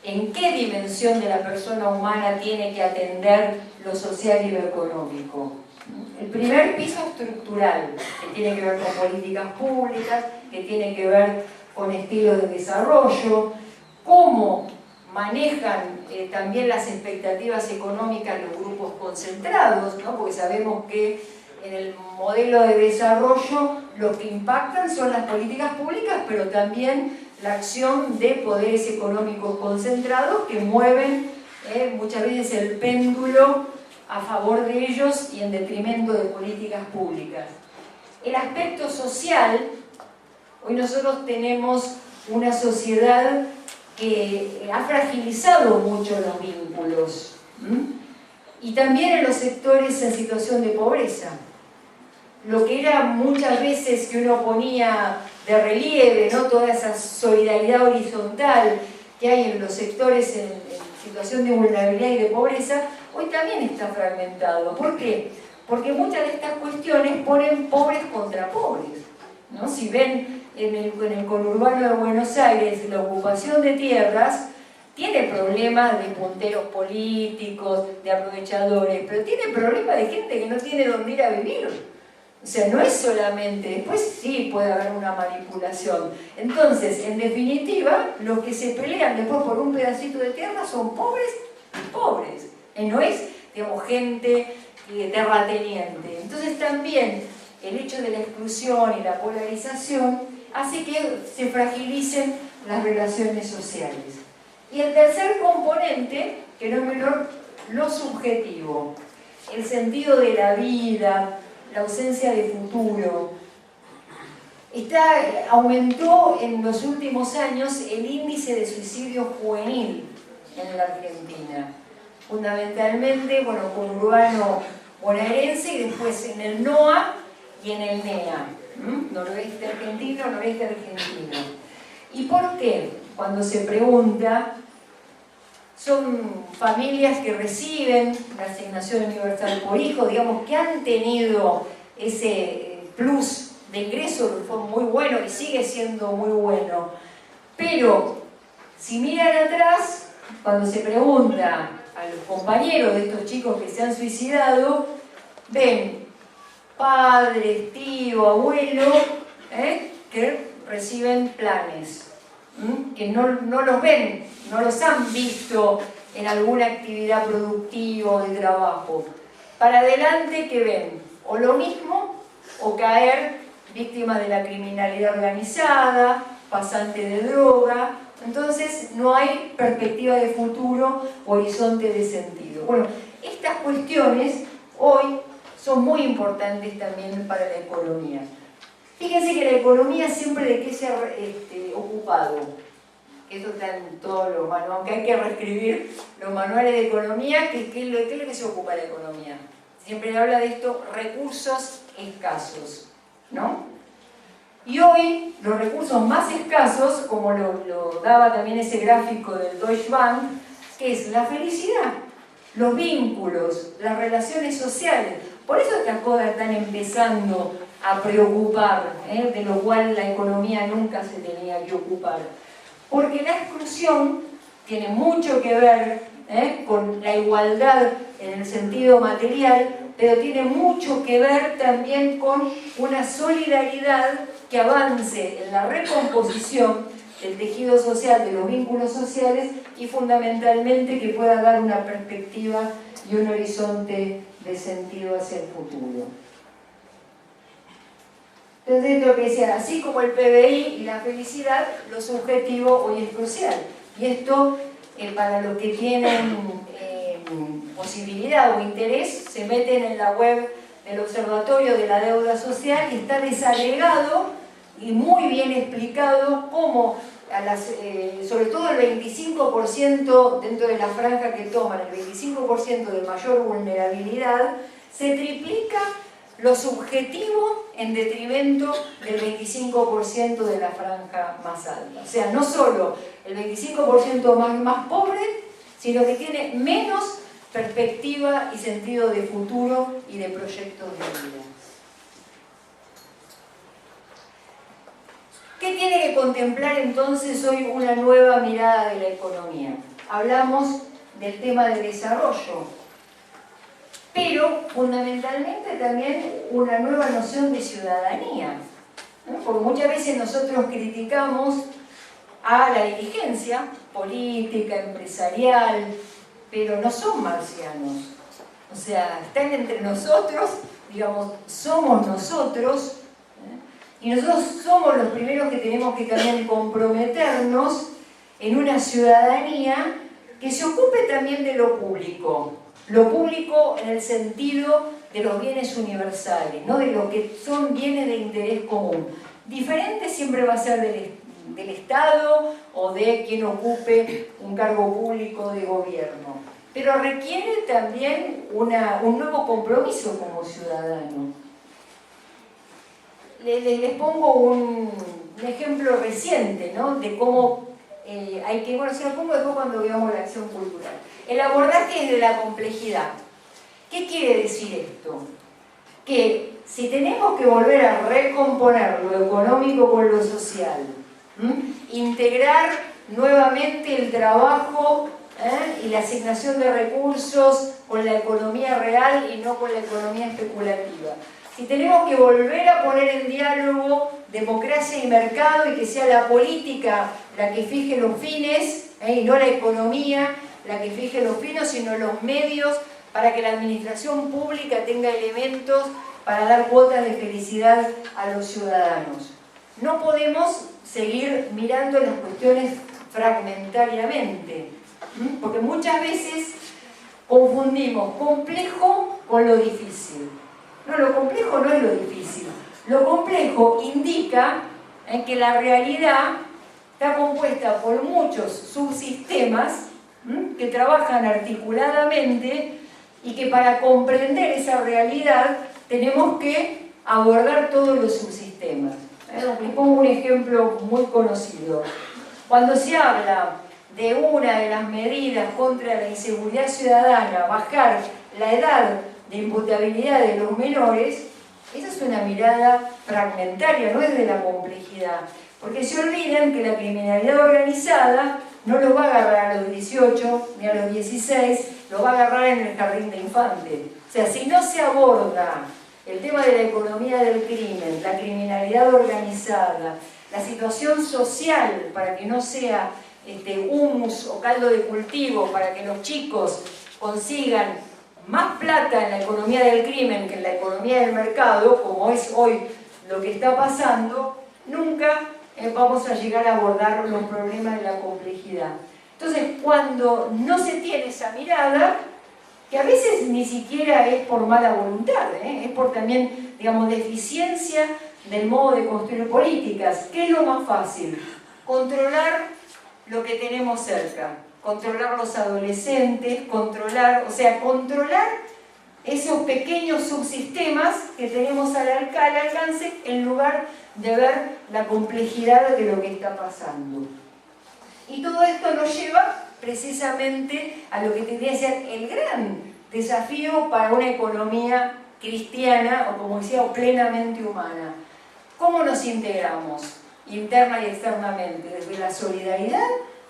en qué dimensión de la persona humana tiene que atender lo social y lo económico. El primer piso estructural, que tiene que ver con políticas públicas, que tiene que ver con estilos de desarrollo, cómo manejan también las expectativas económicas los grupos concentrados, ¿no? Porque sabemos que en el modelo de desarrollo lo que impactan son las políticas públicas, pero también la acción de poderes económicos concentrados que mueven muchas veces el péndulo a favor de ellos y en detrimento de políticas públicas. El aspecto social, hoy nosotros tenemos una sociedad que ha fragilizado mucho los vínculos, y también en los sectores en situación de pobreza. Lo que era muchas veces que uno ponía de relieve, ¿no?, toda esa solidaridad horizontal que hay en los sectores en situación de vulnerabilidad y de pobreza, hoy también está fragmentado. ¿Por qué? Porque muchas de estas cuestiones ponen pobres contra pobres, ¿no? Si ven en el conurbano de Buenos Aires la ocupación de tierras, tiene problemas de punteros políticos, de aprovechadores, pero tiene problemas de gente que no tiene dónde ir a vivir. O sea, no es solamente, después sí puede haber una manipulación. Entonces, en definitiva, los que se pelean después por un pedacito de tierra son pobres y pobres. No es, digamos, gente terrateniente. Entonces también el hecho de la exclusión y la polarización hace que se fragilicen las relaciones sociales. Y el tercer componente, que no es menor, lo subjetivo. El sentido de la vida, la ausencia de futuro. Aumentó en los últimos años el índice de suicidio juvenil en la Argentina. Fundamentalmente, conurbano bonaerense y después en el NOA y en el NEA, noroeste argentino, noreste argentino. ¿Y por qué? Cuando se pregunta, son familias que reciben la asignación universal por hijo, digamos, que han tenido ese plus de ingreso que fue muy bueno y sigue siendo muy bueno. Pero, si miran atrás, cuando se pregunta a los compañeros de estos chicos que se han suicidado, ven padres, tío, abuelo, que reciben planes, que no los ven, no los han visto en alguna actividad productiva o de trabajo. Para adelante, ¿qué ven? O lo mismo, o caer víctimas de la criminalidad organizada, pasante de droga. Entonces no hay perspectiva de futuro, horizonte de sentido. Bueno, estas cuestiones hoy son muy importantes también para la economía. Fíjense que la economía siempre de qué se ha ocupado. Eso está en todos los manuales, aunque hay que reescribir los manuales de economía, ¿qué es lo que se ocupa la economía? Siempre habla de esto, recursos escasos, ¿no? Y hoy los recursos más escasos, como lo daba también ese gráfico del Deutsche Bank, que es la felicidad, los vínculos, las relaciones sociales. Por eso estas cosas están empezando a preocupar, de lo cual la economía nunca se tenía que ocupar. Porque la exclusión tiene mucho que ver con la igualdad en el sentido material, pero tiene mucho que ver también con una solidaridad que avance en la recomposición del tejido social, de los vínculos sociales y fundamentalmente que pueda dar una perspectiva y un horizonte de sentido hacia el futuro. Entonces, esto que decía, así como el PBI y la felicidad, lo subjetivo hoy es crucial. Y esto, para los que tienen posibilidad o interés, se meten en la web del Observatorio de la Deuda Social y está desagregado y muy bien explicado cómo, sobre todo el 25% dentro de la franja que toman, el 25% de mayor vulnerabilidad, se triplica lo subjetivo en detrimento del 25% de la franja más alta. O sea, no solo el 25% más pobre, sino que tiene menos perspectiva y sentido de futuro y de proyectos de vida. ¿Qué tiene que contemplar entonces hoy una nueva mirada de la economía? Hablamos del tema de desarrollo, pero fundamentalmente también una nueva noción de ciudadanía, ¿no? Porque muchas veces nosotros criticamos a la dirigencia política, empresarial, pero no son marcianos. O sea, están entre nosotros, digamos, somos nosotros, y nosotros somos los primeros que tenemos que también comprometernos en una ciudadanía que se ocupe también de lo público en el sentido de los bienes universales, ¿no? De lo que son bienes de interés común. Diferente siempre va a ser del Estado o de quien ocupe un cargo público de gobierno, pero requiere también un nuevo compromiso como ciudadano. Les pongo un ejemplo reciente, ¿no? De cómo hay que, bueno, se lo pongo después cuando veamos la acción cultural. El abordaje de la complejidad. ¿Qué quiere decir esto? Que si tenemos que volver a recomponer lo económico con lo social, integrar nuevamente el trabajo y la asignación de recursos con la economía real y no con la economía especulativa, si tenemos que volver a poner en diálogo democracia y mercado y que sea la política la que fije los fines, y no la economía la que fije los fines, sino los medios para que la administración pública tenga elementos para dar cuotas de felicidad a los ciudadanos. No podemos seguir mirando las cuestiones fragmentariamente, porque muchas veces confundimos complejo con lo difícil. No, lo complejo no es lo difícil. Lo complejo indica que la realidad está compuesta por muchos subsistemas que trabajan articuladamente y que para comprender esa realidad tenemos que abordar todos los subsistemas. Les pongo un ejemplo muy conocido. Cuando se habla de una de las medidas contra la inseguridad ciudadana, bajar la edad de imputabilidad de los menores, esa es una mirada fragmentaria, no es de la complejidad. Porque se olvidan que la criminalidad organizada no los va a agarrar a los 18 ni a los 16, los va a agarrar en el jardín de infantes. O sea, si no se aborda el tema de la economía del crimen, la criminalidad organizada, la situación social para que no sea humus o caldo de cultivo, para que los chicos consigan más plata en la economía del crimen que en la economía del mercado, como es hoy lo que está pasando, nunca vamos a llegar a abordar los problemas de la complejidad. Entonces, cuando no se tiene esa mirada, que a veces ni siquiera es por mala voluntad, es por también, digamos, deficiencia del modo de construir políticas. ¿Qué es lo más fácil? Controlar lo que tenemos cerca, controlar los adolescentes, controlar esos pequeños subsistemas que tenemos al alcance en lugar de ver la complejidad de lo que está pasando. Y todo esto nos lleva precisamente a lo que tendría que ser el gran desafío para una economía cristiana, o como decía, plenamente humana. ¿Cómo nos integramos, interna y externamente? ¿Desde la solidaridad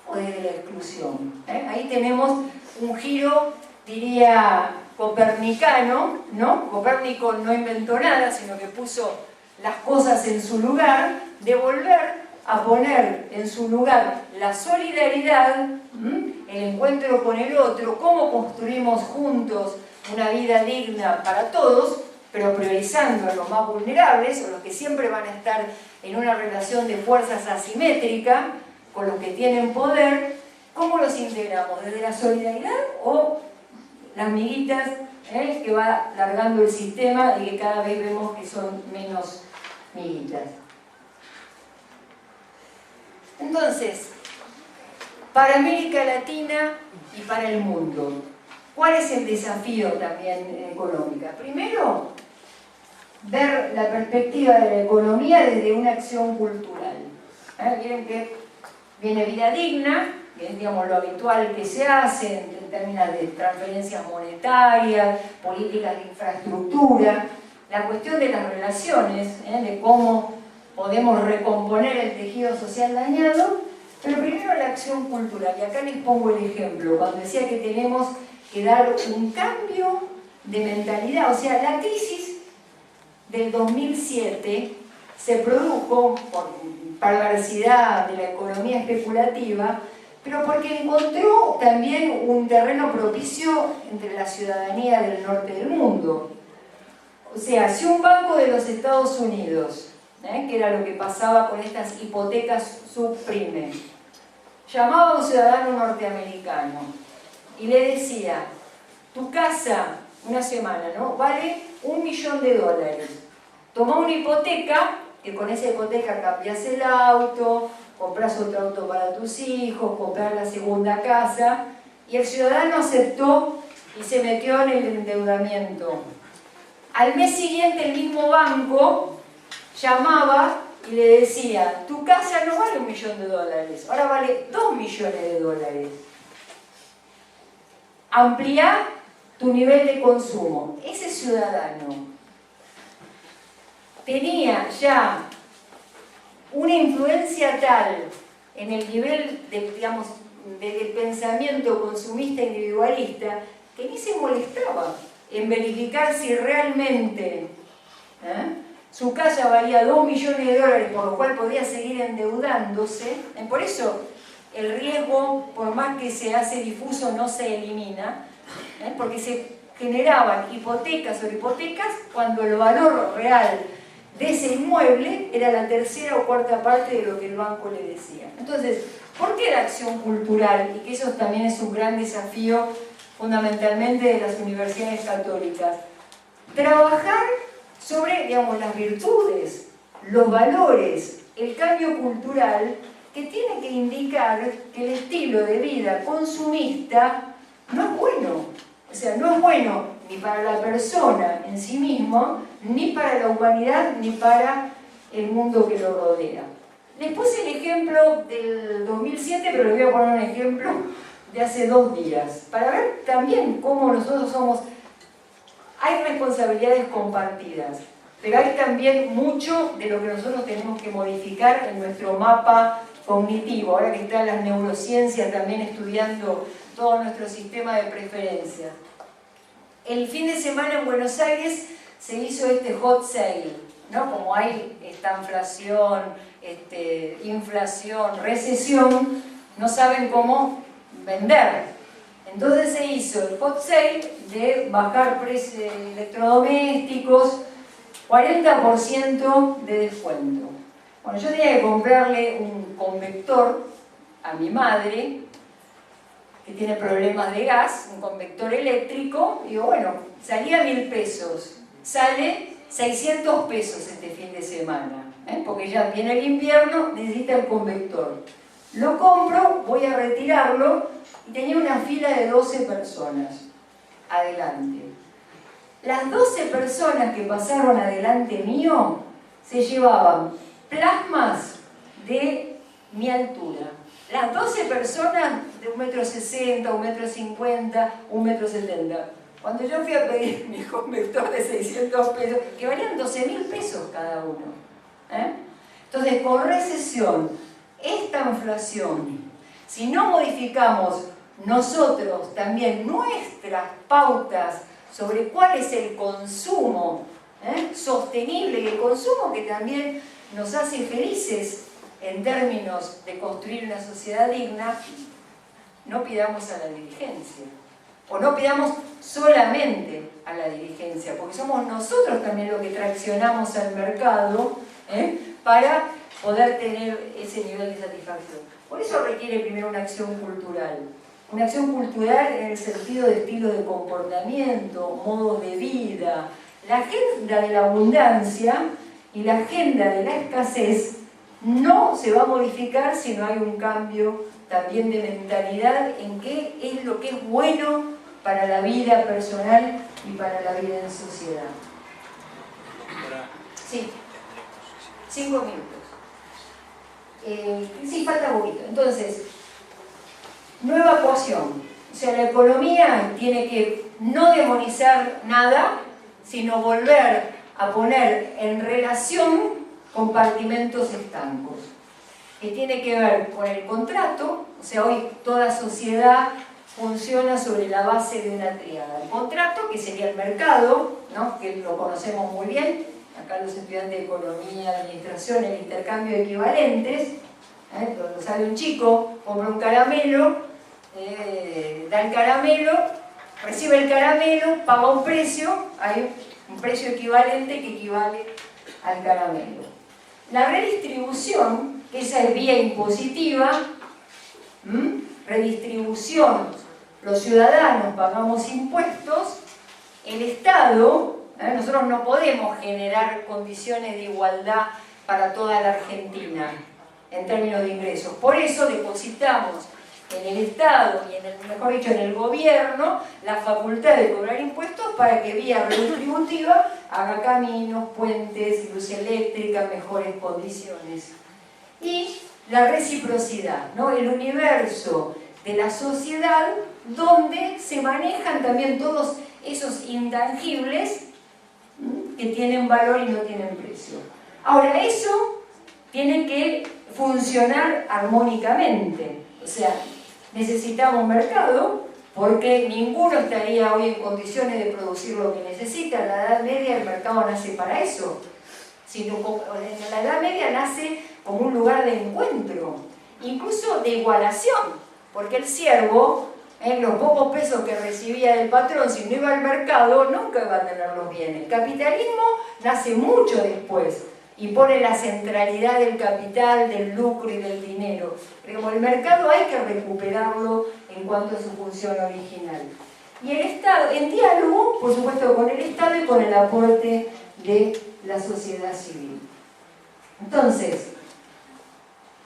o desde la exclusión? Ahí tenemos un giro, diría, copernicano, ¿no? Copérnico no inventó nada, sino que puso las cosas en su lugar, de volver a poner en su lugar la solidaridad, el encuentro con el otro, cómo construimos juntos una vida digna para todos, pero priorizando a los más vulnerables, o los que siempre van a estar en una relación de fuerzas asimétrica con los que tienen poder. ¿Cómo los integramos? ¿Desde la solidaridad o las miguitas que va largando el sistema y que cada vez vemos que son menos miguitas? Entonces, para América Latina y para el mundo, ¿cuál es el desafío también económico? Primero, ver la perspectiva de la economía desde una acción cultural. Miren que viene vida digna, que es, digamos, lo habitual que se hace en términos de transferencias monetarias, políticas de infraestructura, la cuestión de las relaciones, de cómo podemos recomponer el tejido social dañado, pero primero la acción cultural. Y acá les pongo el ejemplo, cuando decía que tenemos que dar un cambio de mentalidad. O sea, la crisis del 2007 se produjo por perversidad de la economía especulativa, pero porque encontró también un terreno propicio entre la ciudadanía del norte del mundo. O sea, si un banco de los Estados Unidos, que era lo que pasaba con estas hipotecas subprime, llamaba a un ciudadano norteamericano y le decía: tu casa, una semana, ¿no?, vale $1.000.000. Tomá una hipoteca, que con esa hipoteca cambias el auto, compras otro auto para tus hijos, compras la segunda casa. Y el ciudadano aceptó y se metió en el endeudamiento. Al mes siguiente el mismo banco llamaba y le decía: tu casa no vale $1.000.000, ahora vale $2.000.000. Ampliá tu nivel de consumo. Ese ciudadano tenía ya una influencia tal en el nivel de, digamos, del pensamiento consumista individualista, que ni se molestaba en verificar si realmente su casa valía $2.000.000, por lo cual podía seguir endeudándose. Por eso el riesgo, por más que se hace difuso, no se elimina, porque se generaban hipotecas sobre hipotecas cuando el valor real de ese inmueble era la tercera o cuarta parte de lo que el banco le decía. Entonces, ¿por qué la acción cultural? Y que eso también es un gran desafío fundamentalmente de las universidades católicas. Trabajar sobre, digamos, las virtudes, los valores, el cambio cultural, que tiene que indicar que el estilo de vida consumista no es bueno. O sea, no es bueno ni para la persona en sí mismo, ni para la humanidad, ni para el mundo que lo rodea. Les puse el ejemplo del 2007, pero les voy a poner un ejemplo de hace 2 días, para ver también cómo nosotros somos. Hay responsabilidades compartidas, pero hay también mucho de lo que nosotros tenemos que modificar en nuestro mapa cognitivo, ahora que están las neurociencias también estudiando todo nuestro sistema de preferencias. El fin de semana en Buenos Aires se hizo este hot sale, ¿no? Como hay estanflación, inflación, recesión, no saben cómo vender. Entonces se hizo el hot sale de bajar precios de electrodomésticos, 40% de descuento. Bueno, yo tenía que comprarle un convector a mi madre, que tiene problemas de gas, un convector eléctrico. Digo, bueno, salía 1.000 pesos, sale 600 pesos este fin de semana, porque ya viene el invierno, necesita el convector. Lo compro, voy a retirarlo, y tenía una fila de 12 personas adelante. Las 12 personas que pasaron adelante mío se llevaban plasmas de mi altura. las 12 personas de 1,60 m, 1,50 m, 1,70 m. Cuando yo fui a pedir mi convector de 600 pesos, que valían 12.000 pesos cada uno. Entonces, con recesión, esta inflación, si no modificamos nosotros también nuestras pautas sobre cuál es el consumo sostenible y el consumo que también nos hace felices en términos de construir una sociedad digna, no pidamos a la dirigencia. O no pidamos solamente a la dirigencia, porque somos nosotros también los que traccionamos al mercado para poder tener ese nivel de satisfacción. Por eso requiere primero una acción cultural. Una acción cultural en el sentido de estilo de comportamiento, modos de vida. La agenda de la abundancia y la agenda de la escasez no se va a modificar si no hay un cambio también de mentalidad en qué es lo que es bueno para la vida personal y para la vida en sociedad. Sí, 5 minutos. Sí, falta poquito. Entonces, nueva ecuación. O sea, la economía tiene que no demonizar nada, sino volver a poner en relación compartimentos estancos. Que tiene que ver con el contrato, o sea, hoy toda sociedad funciona sobre la base de una tríada. El contrato, que sería el mercado, ¿no? Que lo conocemos muy bien, acá los estudiantes de economía, administración, el intercambio de equivalentes, cuando sale un chico, compra un caramelo, da el caramelo, recibe el caramelo, paga un precio, hay un precio equivalente que equivale al caramelo. La redistribución, que esa es vía impositiva, redistribución, los ciudadanos pagamos impuestos, el Estado, nosotros no podemos generar condiciones de igualdad para toda la Argentina en términos de ingresos. Por eso depositamos en el Estado y mejor dicho, en el gobierno la facultad de cobrar impuestos para que vía redistributiva haga caminos, puentes, luz eléctrica, mejores condiciones. Y la reciprocidad, ¿no? El universo de la sociedad donde se manejan también todos esos intangibles que tienen valor y no tienen precio. Ahora, eso tiene que funcionar armónicamente. O sea, necesitamos mercado porque ninguno estaría hoy en condiciones de producir lo que necesita. En la Edad Media el mercado nace para eso. En la Edad Media nace como un lugar de encuentro, incluso de igualación, porque el siervo, en los pocos pesos que recibía del patrón, si no iba al mercado, nunca iba a tener los bienes. El capitalismo nace mucho después y pone la centralidad del capital, del lucro y del dinero. Pero como el mercado hay que recuperarlo en cuanto a su función original. Y el Estado, en diálogo, por supuesto, con el Estado y con el aporte de la sociedad civil. Entonces,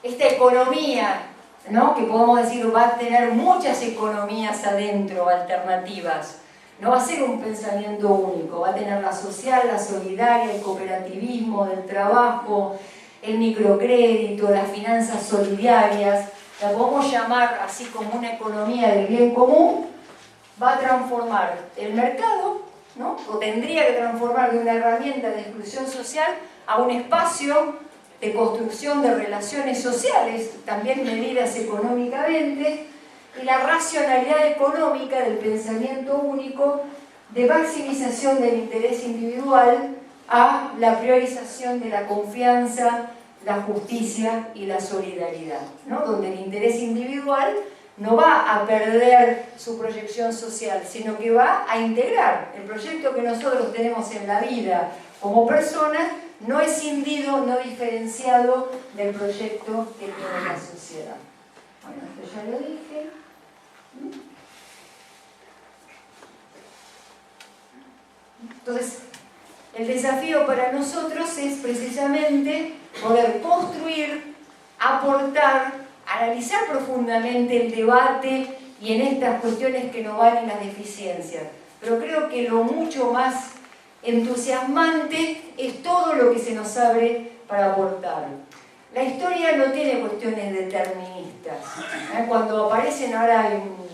esta economía, ¿no? Que podemos decir va a tener muchas economías adentro, alternativas, no va a ser un pensamiento único, va a tener la social, la solidaria, el cooperativismo del trabajo, el microcrédito, las finanzas solidarias, la podemos llamar así como una economía del bien común, va a transformar el mercado, ¿no? O tendría que transformar de una herramienta de exclusión social a un espacio de construcción de relaciones sociales, también medidas económicamente, y la racionalidad económica del pensamiento único de maximización del interés individual a la priorización de la confianza, la justicia y la solidaridad, ¿no? Donde el interés individual no va a perder su proyección social, sino que va a integrar el proyecto que nosotros tenemos en la vida como personas, no escindido, no diferenciado del proyecto que tiene la sociedad. Bueno, esto ya lo dije. Entonces, el desafío para nosotros es precisamente poder construir, aportar, analizar profundamente el debate y en estas cuestiones que no valen las deficiencias. Pero creo que lo mucho más entusiasmante es todo lo que se nos abre para aportar. La historia no tiene cuestiones deterministas. Cuando aparecen ahora hay un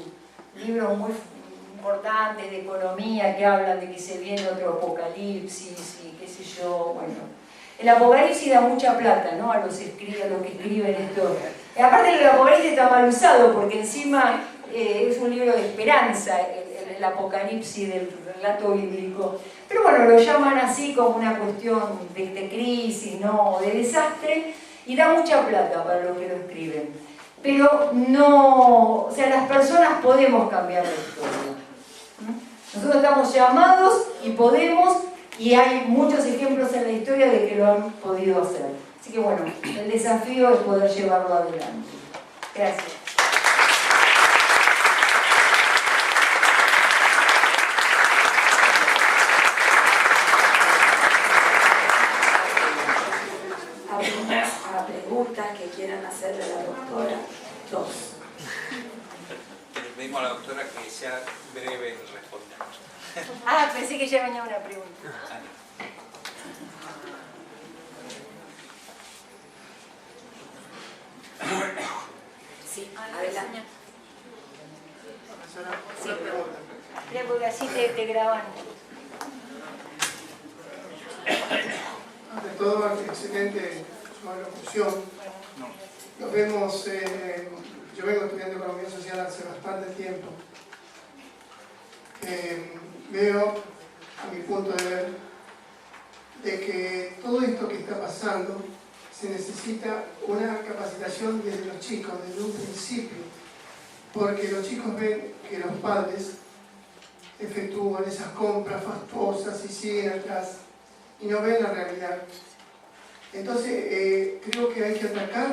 libro muy importante de economía que hablan de que se viene otro apocalipsis y qué sé yo, bueno. El apocalipsis da mucha plata, ¿no? A los que escriben esto. Y aparte el apocalipsis está mal usado porque encima es un libro de esperanza, el apocalipsis del relato bíblico. Pero bueno, lo llaman así como una cuestión de crisis, ¿no? De desastre, y da mucha plata para los que lo escriben. Pero no, o sea, las personas podemos cambiar la historia. Nosotros estamos llamados y podemos, y hay muchos ejemplos en la historia de que lo han podido hacer. Así que bueno, el desafío es poder llevarlo adelante. Gracias. Abrimos a preguntas que quieran hacerle a la doctora. 2. Le pedimos a la doctora que sea breve en responder. Ah, pensé que ya venía una pregunta. Sí, adelante. Sí, mira, porque así te graban. Ante todo, excelente su alocución. Nos vemos, yo vengo estudiando economía social hace bastante tiempo. Veo, a mi punto de ver, de que todo esto que está pasando se necesita una capacitación desde los chicos, desde un principio, porque los chicos ven que los padres efectúan esas compras fastuosas y siguen atrás y no ven la realidad. Entonces, creo que hay que atacar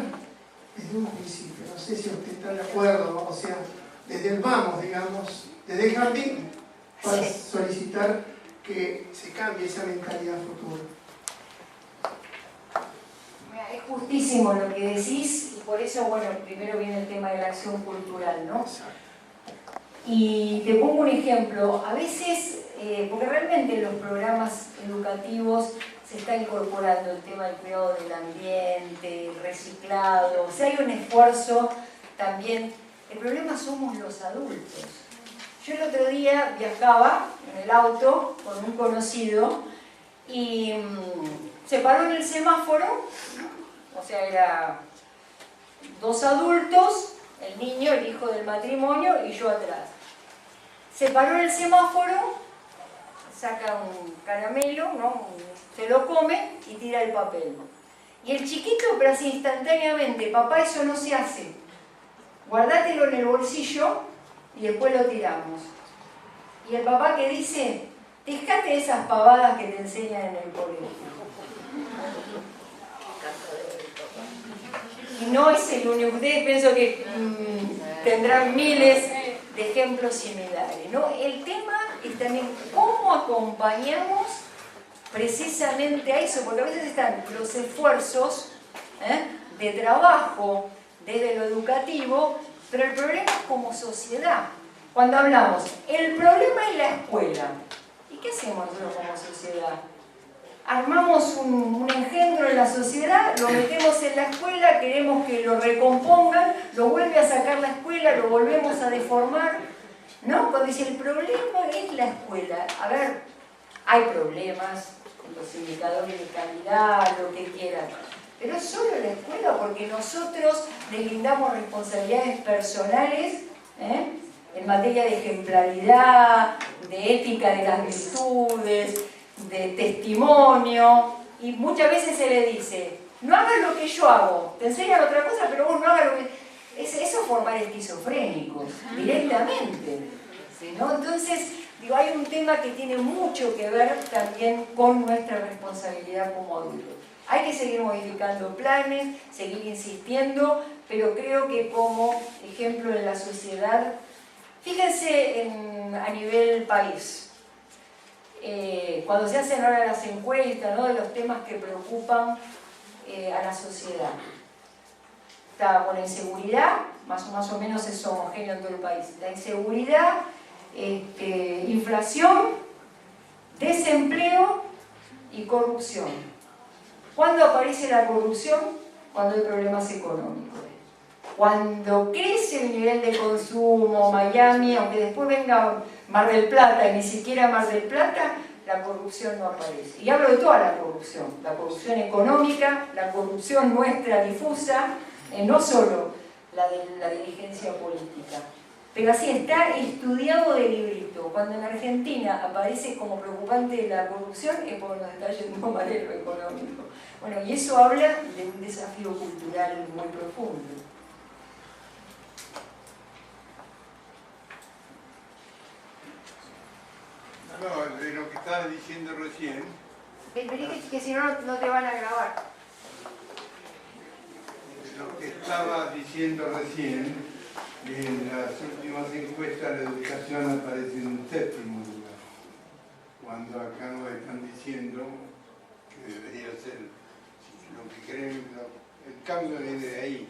desde un principio. No sé si usted está de acuerdo, o sea, desde el vamos, digamos, desde el jardín, para solicitar que se cambie esa mentalidad futura. Es justísimo lo que decís, y por eso, bueno, primero viene el tema de la acción cultural, ¿no? Y te pongo un ejemplo. A veces, porque realmente en los programas educativos se está incorporando el tema del cuidado del ambiente, el reciclado, o sea, hay un esfuerzo también. El problema somos los adultos. Yo el otro día viajaba en el auto con un conocido y se paró en el semáforo, o sea, eran 2 adultos, el niño, el hijo del matrimonio y yo atrás. Se paró en el semáforo, saca un caramelo, ¿no? Se lo come y tira el papel. Y el chiquito, pero así instantáneamente, papá, eso no se hace. Guardátelo en el bolsillo y después lo tiramos. Y el papá que dice, dejate esas pavadas que te enseñan en el colegio. Y no es el único. Ustedes pienso que tendrán miles de ejemplos similares, ¿no? El tema es también cómo acompañamos precisamente a eso, porque a veces están los esfuerzos de trabajo desde lo educativo, pero el problema es como sociedad. Cuando hablamos, el problema es la escuela. ¿Y qué hacemos nosotros como sociedad? Armamos un engendro en la sociedad, lo metemos en la escuela, queremos que lo recompongan, lo vuelve a sacar la escuela, lo volvemos a deformar, ¿no? Cuando dice el problema es la escuela. A ver, hay problemas, los indicadores de calidad, lo que quieran, pero es solo la escuela porque nosotros deslindamos responsabilidades personales, en materia de ejemplaridad, de ética de las virtudes, de testimonio, y muchas veces se le dice, no hagas lo que yo hago, te enseñan otra cosa, pero vos no hagas lo que... Eso es formar esquizofrénicos, directamente, ¿no? Entonces, digo, hay un tema que tiene mucho que ver también con nuestra responsabilidad como adultos. Hay que seguir modificando planes, seguir insistiendo, pero creo que como ejemplo en la sociedad, fíjense a nivel país, cuando se hacen ahora las encuestas, ¿no?, de los temas que preocupan a la sociedad. Está con la inseguridad, más o menos es homogéneo en todo el país. La inseguridad, inflación, desempleo y corrupción. ¿Cuándo aparece la corrupción? cuando hay problemas económicos. Cuando crece el nivel de consumo, Miami, aunque después venga Mar del Plata, y ni siquiera Mar del Plata, la corrupción no aparece. Y hablo de toda la corrupción económica, la corrupción nuestra difusa, no solo la de la dirigencia política. Pero así está estudiado de librito. Cuando en Argentina aparece como preocupante la corrupción es porque nos está yendo mal en lo económico. Bueno, y eso habla de un desafío cultural muy profundo. No, de lo que estabas diciendo recién. Vení que si no, no te van a grabar. De lo que estabas diciendo recién, en las últimas encuestas la educación aparece en un séptimo lugar. Cuando acá nos están diciendo que debería ser lo que queremos, el cambio viene de ahí.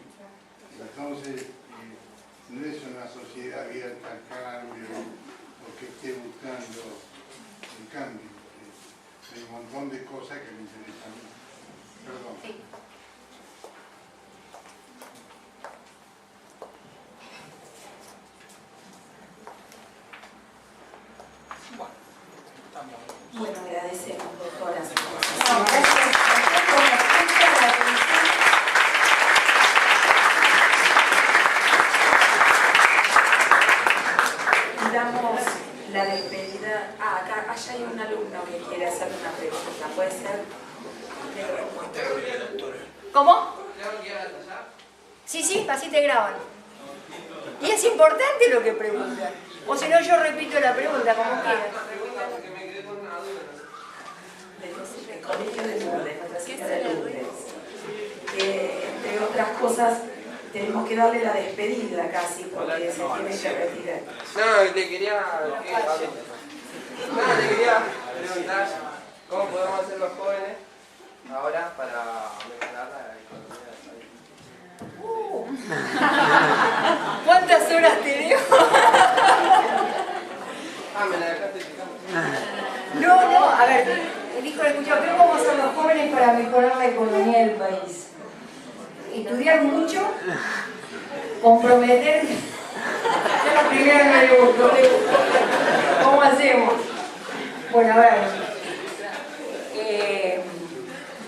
Entonces, no es una sociedad abierta al cambio o que esté buscando el cambio. Hay un montón de cosas que me interesan. Perdón. Sí. Bueno, estamos. Bueno, agradecemos, doctora, su No, exposición. gracias. Por la escucha, la atención. Y damos la despedida. Ah, acá, allá hay un alumno que quiere hacer una pregunta. ¿Puede ser? ¿Cómo? Sí, sí, así te graban. Y es importante lo que preguntan. O si no, yo repito la pregunta como quieras. Del Colegio de Lourdes, nuestra cita de Lourdes. Entre otras cosas, tenemos que darle la despedida casi, porque se tiene que retirar. No, te quería preguntar cómo podemos hacer los jóvenes ahora para mejorar la economía del país. ¿Cuántas horas te dejo? Me la dejaste picando. No, a ver, el hijo le escuchó, ¿qué vamos a hacer los jóvenes para mejorar la economía del país? Estudiar mucho, comprometerse. Yo la primera me le gustó. ¿Cómo hacemos? Bueno, ahora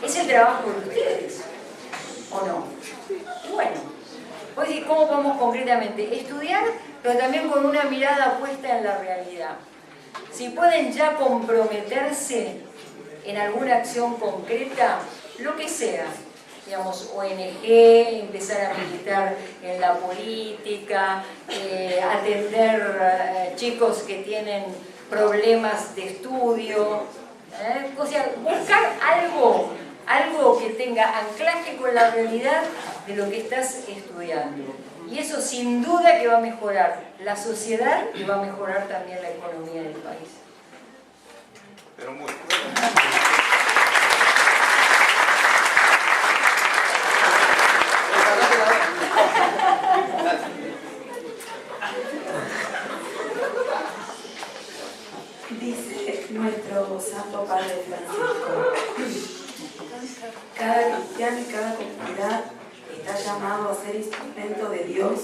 es el trabajo de ustedes, ¿o no? Bueno, voy a decir cómo podemos concretamente estudiar, pero también con una mirada puesta en la realidad. Si pueden ya comprometerse en alguna acción concreta, lo que sea, digamos, ONG, empezar a militar en la política, atender chicos que tienen problemas de estudio, o sea, buscar algo que tenga anclaje con la realidad de lo que estás estudiando. Y eso sin duda que va a mejorar la sociedad y va a mejorar también la economía del país. Pero muy Dice nuestro Santo Padre Francisco, cada cristiano y cada comunidad está llamado a ser instrumento de Dios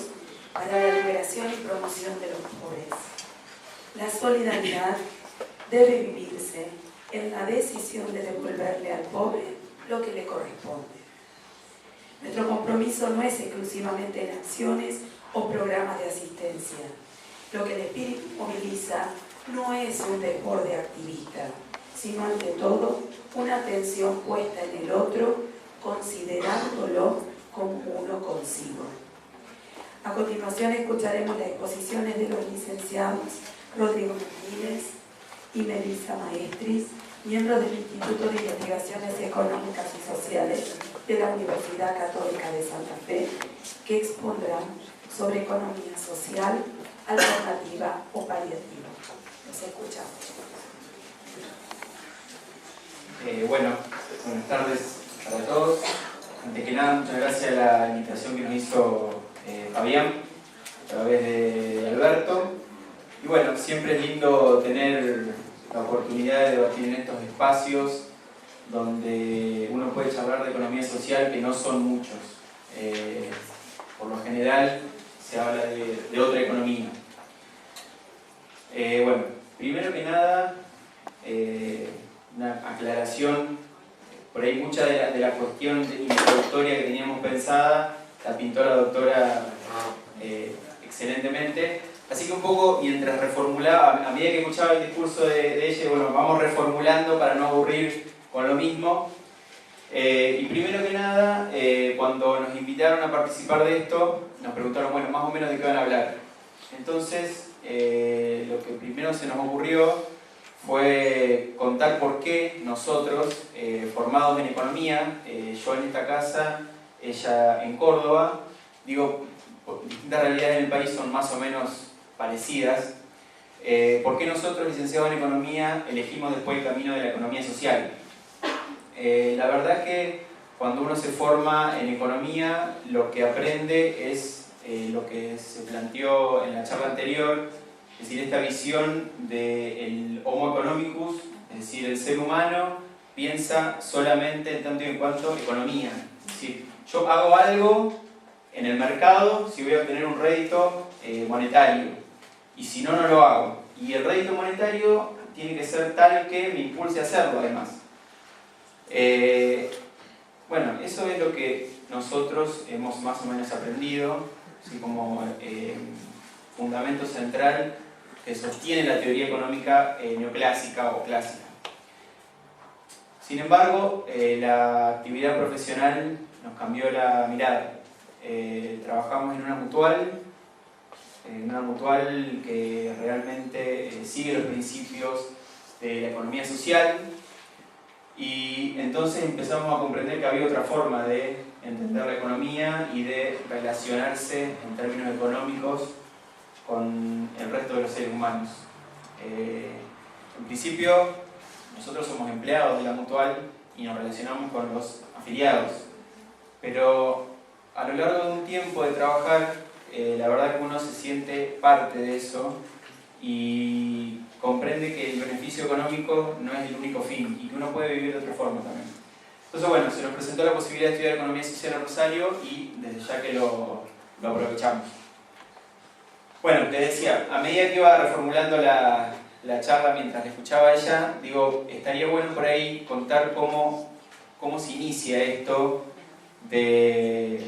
para la liberación y promoción de los pobres. La solidaridad debe vivirse en la decisión de devolverle al pobre lo que le corresponde. Nuestro compromiso no es exclusivamente en acciones o programas de asistencia. Lo que el espíritu moviliza no es un desborde activista, sino ante todo una atención puesta en el otro, considerándolo como uno consigo. A continuación escucharemos las exposiciones de los licenciados Rodrigo Martínez y Melissa Maestris, miembros del Instituto de Investigaciones Económicas y Sociales de la Universidad Católica de Santa Fe, que expondrán sobre economía social, alternativa o paliativa. Los escuchamos. Buenas tardes para todos. Antes que nada, muchas gracias a la invitación que nos hizo Fabián a través de Alberto. Y bueno, siempre es lindo tener la oportunidad de debatir en estos espacios donde uno puede charlar de economía social, que no son muchos. Por lo general se habla de otra economía. Bueno, primero que nada, una aclaración. Por ahí mucha de la cuestión introductoria que teníamos pensada la pintó la doctora excelentemente. Así que un poco, mientras reformulaba, a medida que escuchaba el discurso de ella, bueno, vamos reformulando para no aburrir con lo mismo. Y primero que nada, cuando nos invitaron a participar de esto, nos preguntaron, bueno, más o menos de qué van a hablar. Entonces, lo que primero se nos ocurrió fue contar por qué nosotros, formados en economía, yo en esta casa, ella en Córdoba, digo, distintas realidades en el país son más o menos parecidas, por qué nosotros, licenciados en economía, elegimos después el camino de la economía social. La verdad que cuando uno se forma en economía, lo que aprende es lo que se planteó en la charla anterior, es decir, esta visión del Homo economicus, es decir, el ser humano piensa solamente en tanto y en cuanto economía. Es decir, yo hago algo en el mercado si voy a obtener un rédito monetario, y si no, no lo hago. Y el rédito monetario tiene que ser tal que me impulse a hacerlo, además. Bueno, eso es lo que nosotros hemos más o menos aprendido, así como fundamento central que sostiene la teoría económica neoclásica o clásica. Sin embargo, la actividad profesional nos cambió la mirada. Trabajamos en una mutual que realmente sigue los principios de la economía social, y entonces empezamos a comprender que había otra forma de entender la economía y de relacionarse en términos económicos con el resto de los seres humanos. En principio, nosotros somos empleados de la mutual y nos relacionamos con los afiliados, pero a lo largo de un tiempo de trabajar, la verdad que uno se siente parte de eso y comprende que el beneficio económico no es el único fin y que uno puede vivir de otra forma también. Entonces, bueno, se nos presentó la posibilidad de estudiar economía social en Rosario y desde ya que lo aprovechamos. Bueno, les decía, a medida que iba reformulando la charla mientras la escuchaba a ella, digo, estaría bueno por ahí contar cómo se inicia esto de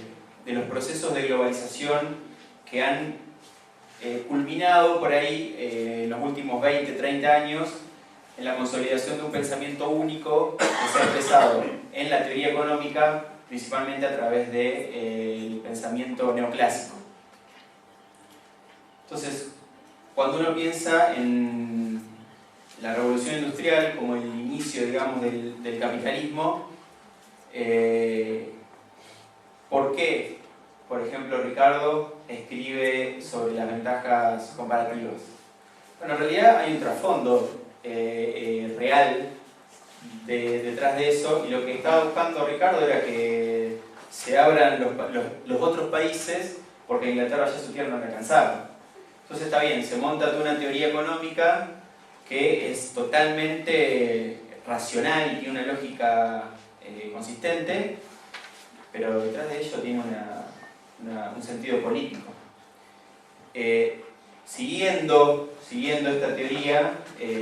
los procesos de globalización que han culminado por ahí en los últimos 20, 30 años en la consolidación de un pensamiento único que se ha expresado en la teoría económica, principalmente a través del pensamiento neoclásico. Entonces, cuando uno piensa en la revolución industrial como el inicio, digamos, del capitalismo, ¿por qué, por ejemplo, Ricardo escribe sobre las ventajas comparativas? Bueno, en realidad hay un trasfondo real detrás de eso, y lo que estaba buscando Ricardo era que se abran los otros países, porque a Inglaterra ya su tierra no le alcanzaba. Entonces está bien, se monta toda una teoría económica que es totalmente racional y tiene una lógica consistente, pero detrás de ello tiene un sentido político. Siguiendo esta teoría,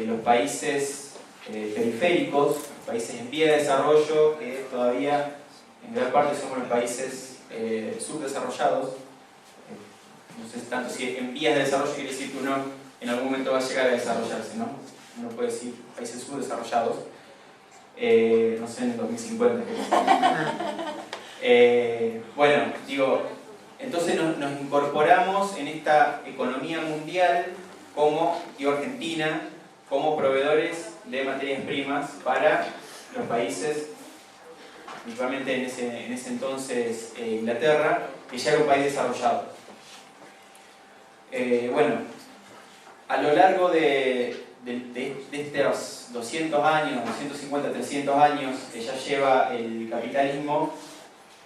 los países periféricos, los países en vía de desarrollo, que todavía en gran parte somos los países subdesarrollados, no sé tanto si en vías de desarrollo quiere decir que uno en algún momento va a llegar a desarrollarse, ¿no? Uno puede decir países subdesarrollados, no sé, en el 2050. Bueno, digo, entonces nos incorporamos en esta economía mundial como, digo, Argentina, como proveedores de materias primas para los países, principalmente en ese entonces Inglaterra, que ya era un país desarrollado. Bueno, a lo largo de estos 200 años, 250, 300 años que ya lleva el capitalismo,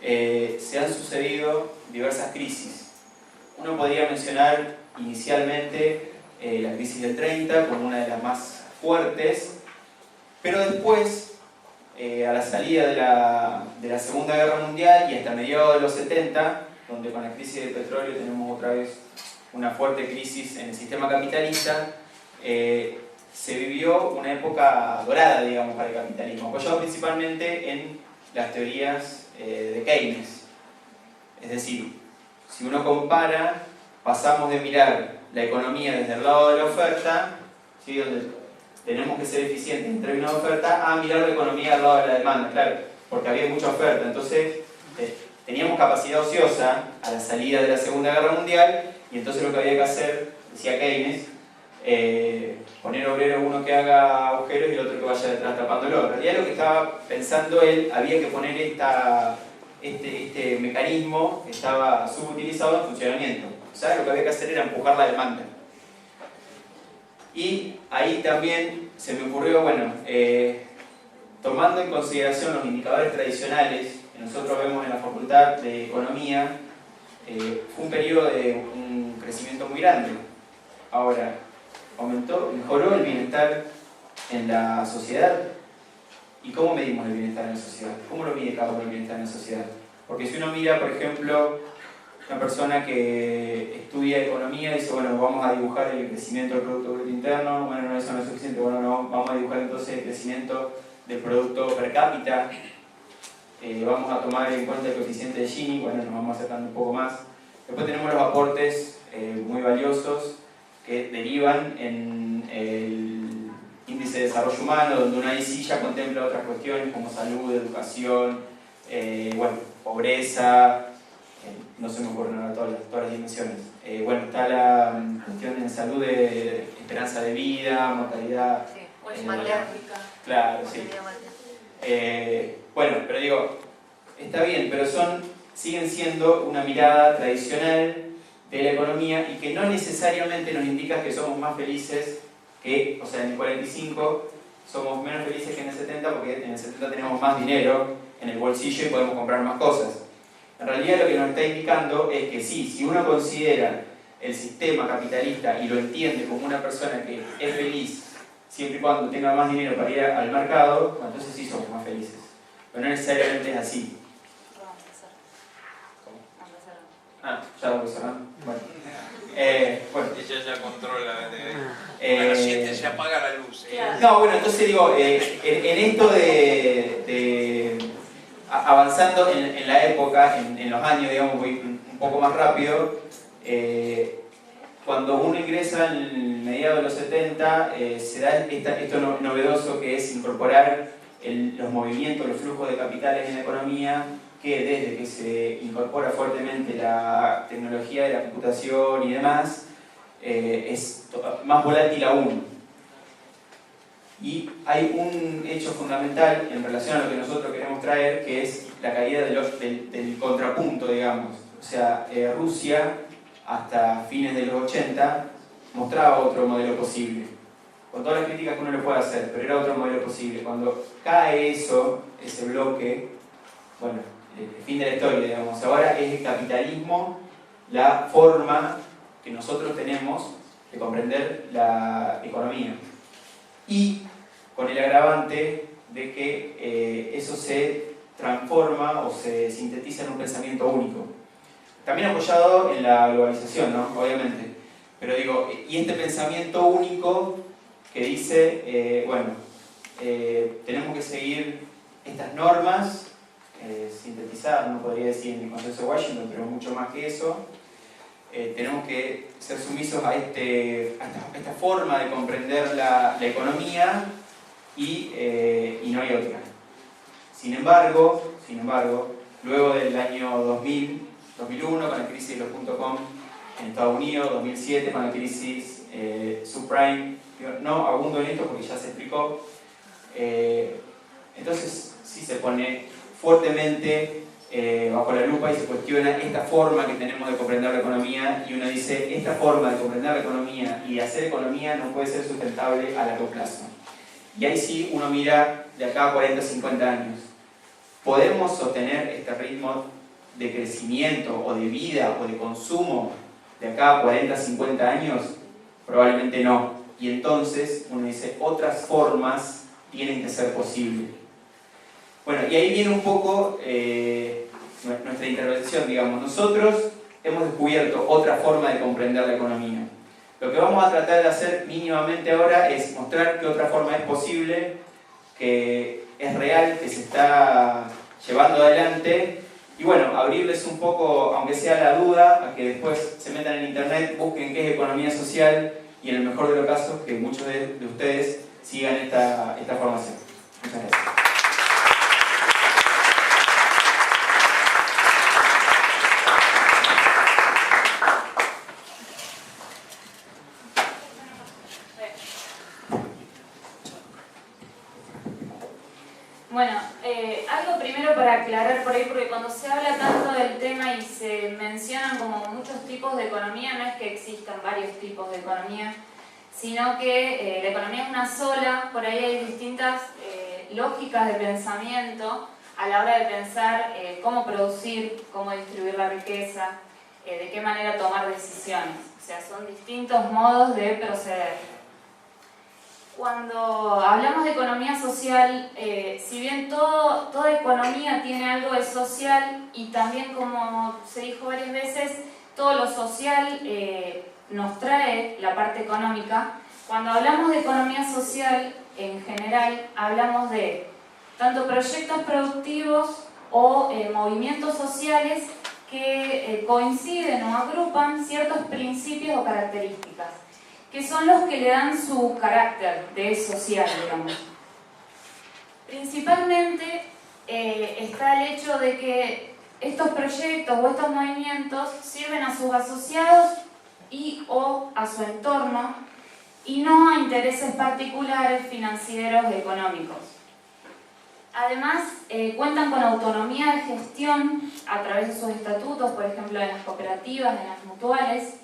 se han sucedido diversas crisis. Uno podría mencionar inicialmente la crisis del 30 como una de las más fuertes, pero después a la salida de la Segunda Guerra Mundial y hasta mediados de los 70, donde con la crisis del petróleo tenemos otra vez una fuerte crisis en el sistema capitalista, se vivió una época dorada, digamos, para el capitalismo, apoyado principalmente en las teorías de Keynes. Es decir, si uno compara, pasamos de mirar la economía desde el lado de la oferta, ¿sí?, donde tenemos que ser eficientes en términos de oferta, a mirar la economía al lado de la demanda, claro, porque había mucha oferta. Entonces, teníamos capacidad ociosa a la salida de la Segunda Guerra Mundial, y entonces lo que había que hacer, decía Keynes, poner obrero uno que haga agujeros y el otro que vaya detrás tapándolo. En realidad lo que estaba pensando él, había que poner este mecanismo que estaba subutilizado en funcionamiento. O sea, lo que había que hacer era empujar la demanda. Y ahí también se me ocurrió, bueno, tomando en consideración los indicadores tradicionales que nosotros vemos en la Facultad de Economía, fue un periodo de un crecimiento muy grande. Ahora, mejoró el bienestar en la sociedad. ¿Y cómo medimos el bienestar en la sociedad? ¿Cómo lo mide cada uno el bienestar en la sociedad? Porque si uno mira, por ejemplo, una persona que estudia economía dice, bueno, vamos a dibujar el crecimiento del Producto Bruto Interno, bueno, no, eso no es suficiente, bueno, no, vamos a dibujar entonces el crecimiento del Producto Per Cápita, vamos a tomar en cuenta el coeficiente de Gini, bueno, nos vamos acercando un poco más. Después tenemos los aportes muy valiosos que derivan en el índice de desarrollo humano, donde uno ahí sí ya contempla otras cuestiones como salud, educación, bueno, pobreza, no se me ocurren ahora todas las dimensiones. Bueno, está la cuestión en salud de esperanza de vida, mortalidad. Sí, o maternica. Claro, sí. Bueno, pero digo, está bien, pero siguen siendo una mirada tradicional de la economía y que no necesariamente nos indica que somos más felices que, o sea, en el 45 somos menos felices que en el 70 porque en el 70 tenemos más dinero en el bolsillo y podemos comprar más cosas. En realidad lo que nos está indicando es que sí, si uno considera el sistema capitalista y lo entiende como una persona que es feliz siempre y cuando tenga más dinero para ir al mercado, entonces sí somos más felices. Pero no necesariamente es así. Ah, ya lo cerrando. Bueno. Ella ya controla. Bueno, siente, se apaga la luz. No, bueno, entonces digo, en esto avanzando en la época, en los años, digamos, voy un poco más rápido, cuando uno ingresa en mediados de los 70, se da esto novedoso que es incorporar los movimientos, los flujos de capitales en la economía, que desde que se incorpora fuertemente la tecnología de la computación y demás, es más volátil aún. Y hay un hecho fundamental en relación a lo que nosotros queremos traer, que es la caída del contrapunto, digamos. O sea, Rusia, hasta fines de los 80, mostraba otro modelo posible. Con todas las críticas que uno le puede hacer, pero era otro modelo posible. Cuando cae ese bloque, bueno, el fin de la historia, digamos. Ahora es el capitalismo la forma que nosotros tenemos de comprender la economía. Y con el agravante de que eso se transforma o se sintetiza en un pensamiento único. También apoyado en la globalización, ¿no? Obviamente. Pero digo, y este pensamiento único que dice, tenemos que seguir estas normas, sintetizar, no podría decir en el Consenso de Washington, pero mucho más que eso. Tenemos que ser sumisos a esta forma de comprender la economía y no hay otra. Sin embargo, luego del año 2001 con la crisis de los .com en Estados Unidos, 2007 con la crisis subprime, no abundo en esto porque ya se explicó, entonces sí se pone fuertemente bajo la lupa y se cuestiona esta forma que tenemos de comprender la economía y uno dice, esta forma de comprender la economía y de hacer economía no puede ser sustentable a largo plazo. Y ahí sí uno mira de acá a 40, 50 años. ¿Podemos sostener este ritmo de crecimiento o de vida o de consumo de acá a 40, 50 años? Probablemente no. Y entonces uno dice, otras formas tienen que ser posibles. Bueno, y ahí viene un poco nuestra intervención, digamos. Nosotros hemos descubierto otra forma de comprender la economía. Lo que vamos a tratar de hacer mínimamente ahora es mostrar que otra forma es posible, que es real, que se está llevando adelante, y bueno, abrirles un poco, aunque sea la duda, a que después se metan en internet, busquen qué es economía social, y en el mejor de los casos, que muchos de ustedes sigan esta formación. Muchas gracias. Bueno, algo primero para aclarar por ahí, porque cuando se habla tanto del tema y se mencionan como muchos tipos de economía, no es que existan varios tipos de economía, sino que la economía es una sola. Por ahí hay distintas lógicas de pensamiento a la hora de pensar cómo producir, cómo distribuir la riqueza, de qué manera tomar decisiones. O sea, son distintos modos de proceder. Cuando hablamos de economía social, si bien toda economía tiene algo de social, y también, como se dijo varias veces, todo lo social nos trae la parte económica. Cuando hablamos de economía social, en general, hablamos de tanto proyectos productivos o movimientos sociales que coinciden o agrupan ciertos principios o características, que son los que le dan su carácter de social, digamos. Principalmente está el hecho de que estos proyectos o estos movimientos sirven a sus asociados y o a su entorno, y no a intereses particulares financieros y económicos. Además, cuentan con autonomía de gestión a través de sus estatutos, por ejemplo, en las cooperativas, en las mutuales.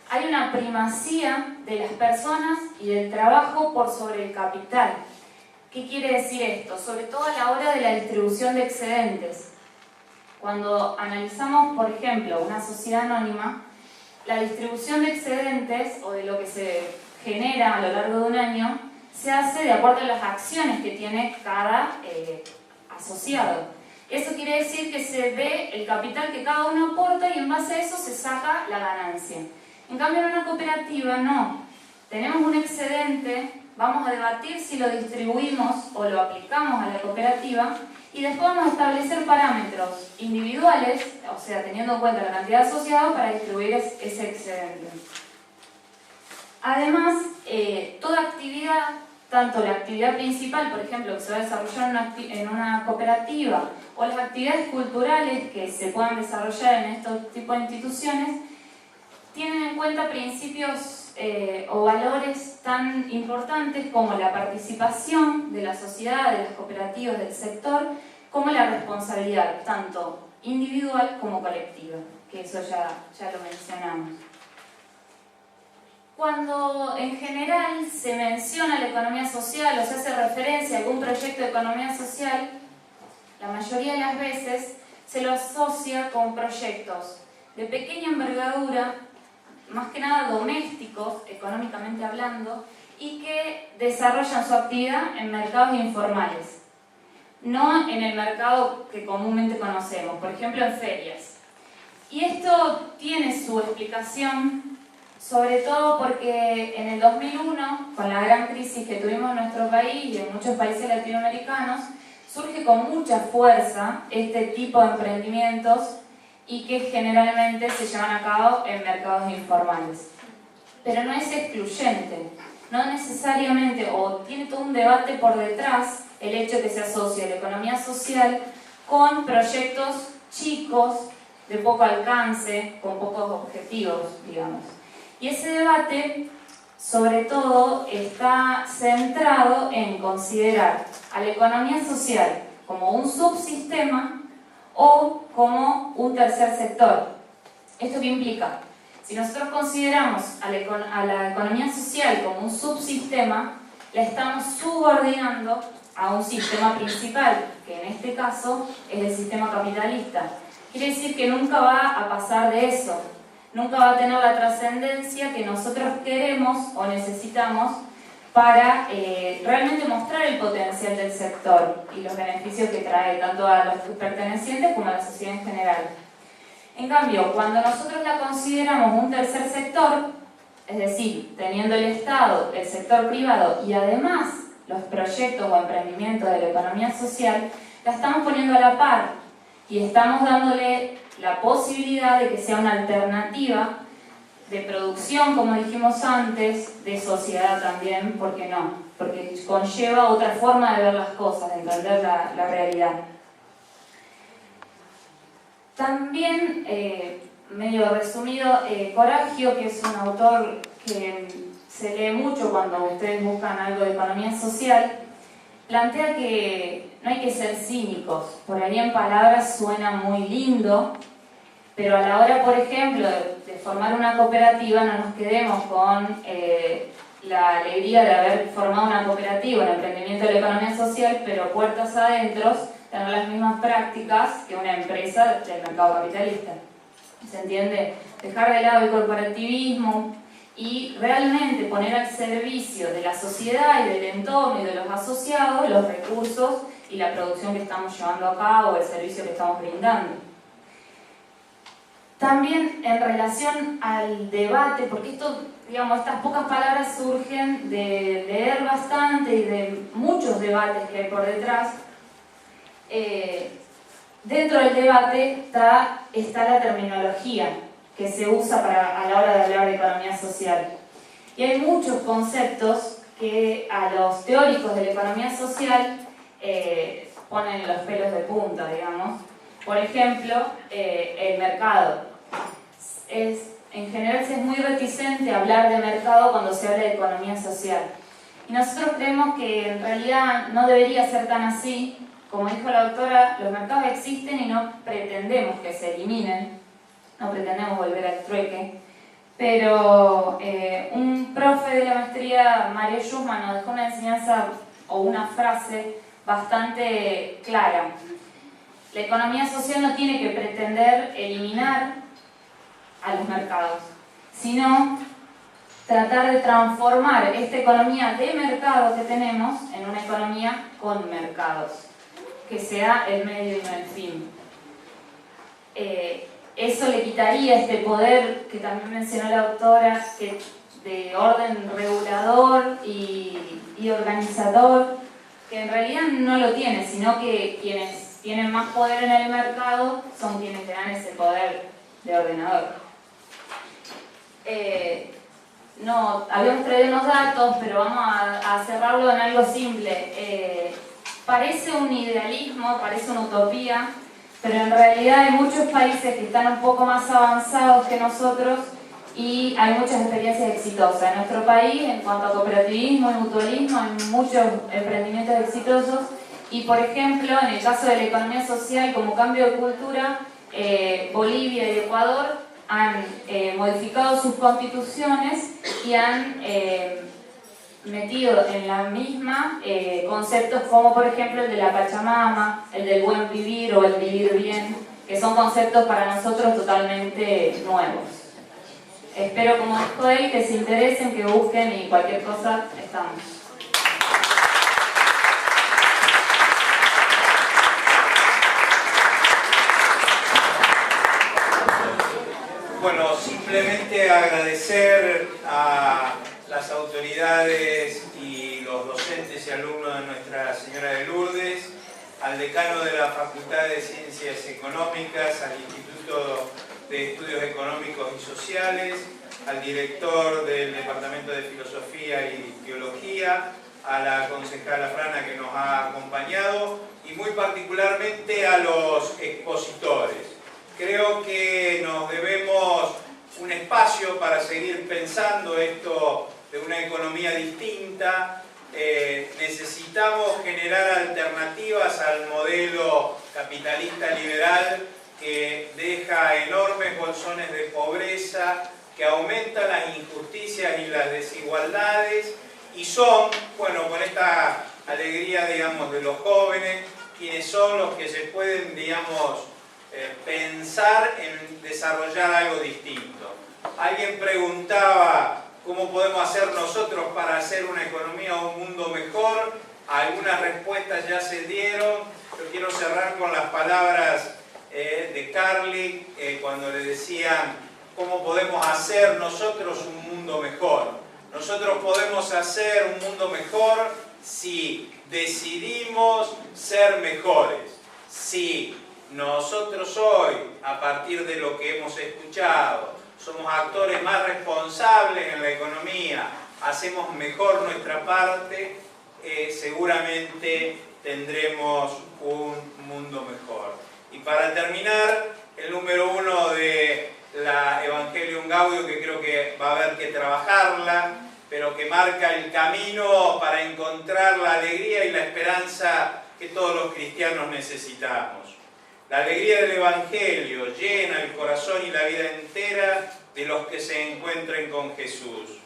Hay una primacía de las personas y del trabajo por sobre el capital. ¿Qué quiere decir esto? Sobre todo a la hora de la distribución de excedentes. Cuando analizamos, por ejemplo, una sociedad anónima, la distribución de excedentes o de lo que se genera a lo largo de un año se hace de acuerdo a las acciones que tiene cada asociado. Eso quiere decir que se ve el capital que cada uno aporta y en base a eso se saca la ganancia. En cambio, en una cooperativa no. Tenemos un excedente, vamos a debatir si lo distribuimos o lo aplicamos a la cooperativa, y después vamos a establecer parámetros individuales, o sea, teniendo en cuenta la cantidad de asociados, para distribuir ese excedente. Además, toda actividad, tanto la actividad principal, por ejemplo, que se va a desarrollar en una cooperativa, o las actividades culturales que se puedan desarrollar en estos tipos de instituciones, tienen en cuenta principios o valores tan importantes como la participación de la sociedad, de las cooperativas, del sector, como la responsabilidad, tanto individual como colectiva, que eso ya lo mencionamos. Cuando en general se menciona la economía social o se hace referencia a algún proyecto de economía social, la mayoría de las veces se lo asocia con proyectos de pequeña envergadura, más que nada domésticos, económicamente hablando, y que desarrollan su actividad en mercados informales, no en el mercado que comúnmente conocemos, por ejemplo en ferias. Y esto tiene su explicación, sobre todo porque en el 2001, con la gran crisis que tuvimos en nuestro país y en muchos países latinoamericanos, surge con mucha fuerza este tipo de emprendimientos, y que generalmente se llevan a cabo en mercados informales. Pero no es excluyente, no necesariamente, o tiene todo un debate por detrás el hecho que se asocia la economía social con proyectos chicos, de poco alcance, con pocos objetivos, digamos. Y ese debate, sobre todo, está centrado en considerar a la economía social como un subsistema o como un tercer sector. ¿Esto qué implica? Si nosotros consideramos a la economía social como un subsistema, la estamos subordinando a un sistema principal, que en este caso es el sistema capitalista. Quiere decir que nunca va a pasar de eso, nunca va a tener la trascendencia que nosotros queremos o necesitamos para realmente mostrar el potencial del sector y los beneficios que trae tanto a los pertenecientes como a la sociedad en general. En cambio, cuando nosotros la consideramos un tercer sector, es decir, teniendo el Estado, el sector privado y además los proyectos o emprendimientos de la economía social, la estamos poniendo a la par y estamos dándole la posibilidad de que sea una alternativa de producción, como dijimos antes, de sociedad también, ¿por qué no? Porque conlleva otra forma de ver las cosas, de entender la realidad. También, medio resumido, Coragio, que es un autor que se lee mucho cuando ustedes buscan algo de economía social, plantea que no hay que ser cínicos. Por ahí en palabras suena muy lindo, pero a la hora, por ejemplo, de formar una cooperativa, no nos quedemos con la alegría de haber formado una cooperativa, un emprendimiento de la economía social, pero puertas adentro, tener las mismas prácticas que una empresa del mercado capitalista. ¿Se entiende? Dejar de lado el corporativismo y realmente poner al servicio de la sociedad y del entorno y de los asociados los recursos y la producción que estamos llevando a cabo, el servicio que estamos brindando. También en relación al debate, porque esto, digamos, estas pocas palabras surgen de leer bastante y de muchos debates que hay por detrás. Dentro del debate está la terminología que se usa a la hora de hablar de economía social. Y hay muchos conceptos que a los teóricos de la economía social ponen los pelos de punta, digamos. Por ejemplo, el mercado. En general se es muy reticente a hablar de mercado cuando se habla de economía social. Y nosotros creemos que en realidad no debería ser tan así. Como dijo la doctora, los mercados existen y no pretendemos que se eliminen, no pretendemos volver al trueque. Pero un profe de la maestría, Mario Schumann, nos dejó una enseñanza o una frase bastante clara. La economía social no tiene que pretender eliminar a los mercados, sino tratar de transformar esta economía de mercado que tenemos en una economía con mercados, que sea el medio y no el fin. Eso le quitaría este poder que también mencionó la doctora, de orden regulador y organizador, que en realidad no lo tiene, sino que quienes tienen más poder en el mercado son quienes le dan ese poder de ordenador. No, habíamos traído unos datos, pero vamos a cerrarlo en algo simple. Parece un idealismo, parece una utopía, pero en realidad hay muchos países que están un poco más avanzados que nosotros y hay muchas experiencias exitosas. En nuestro país, en cuanto a cooperativismo y mutualismo, hay muchos emprendimientos exitosos y, por ejemplo, en el caso de la economía social, como cambio de cultura, Bolivia y Ecuador han modificado sus constituciones y han metido en la misma conceptos como por ejemplo el de la Pachamama, el del buen vivir o el vivir bien, que son conceptos para nosotros totalmente nuevos. Espero, como dijo él, que se interesen, que busquen y cualquier cosa estamos. Bueno, simplemente agradecer a las autoridades y los docentes y alumnos de Nuestra Señora de Lourdes, al decano de la Facultad de Ciencias Económicas, al Instituto de Estudios Económicos y Sociales, al director del Departamento de Filosofía y Teología, a la concejala Frana que nos ha acompañado y muy particularmente a los expositores. Creo que nos debemos un espacio para seguir pensando esto de una economía distinta. Necesitamos generar alternativas al modelo capitalista liberal que deja enormes bolsones de pobreza, que aumenta las injusticias y las desigualdades y son, bueno, con esta alegría, digamos, de los jóvenes, quienes son los que se pueden, digamos, pensar en desarrollar algo distinto. Alguien preguntaba ¿Cómo podemos hacer nosotros para hacer una economía o un mundo mejor? Algunas respuestas ya se dieron. Yo quiero cerrar con las palabras de Carly cuando le decían cómo podemos hacer nosotros un mundo mejor. Nosotros podemos hacer un mundo mejor si decidimos ser mejores. Si nosotros hoy, a partir de lo que hemos escuchado, somos actores más responsables en la economía, hacemos mejor nuestra parte, seguramente tendremos un mundo mejor. Y para terminar, el número 1 de la Evangelium Gaudium, que creo que va a haber que trabajarla, pero que marca el camino para encontrar la alegría y la esperanza que todos los cristianos necesitamos. La alegría del Evangelio llena el corazón y la vida entera de los que se encuentren con Jesús.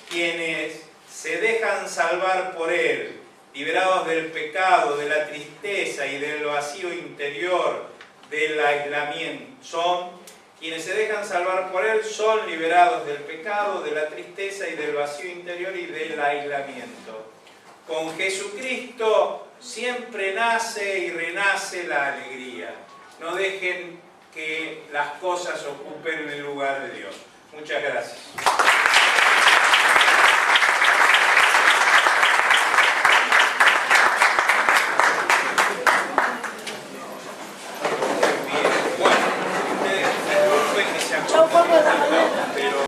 Quienes se dejan salvar por Él, liberados del pecado, de la tristeza y del vacío interior, del aislamiento, quienes se dejan salvar por Él son liberados del pecado, de la tristeza y del vacío interior y del aislamiento. Con Jesucristo siempre nace y renace la alegría. No dejen que las cosas ocupen el lugar de Dios. Muchas gracias.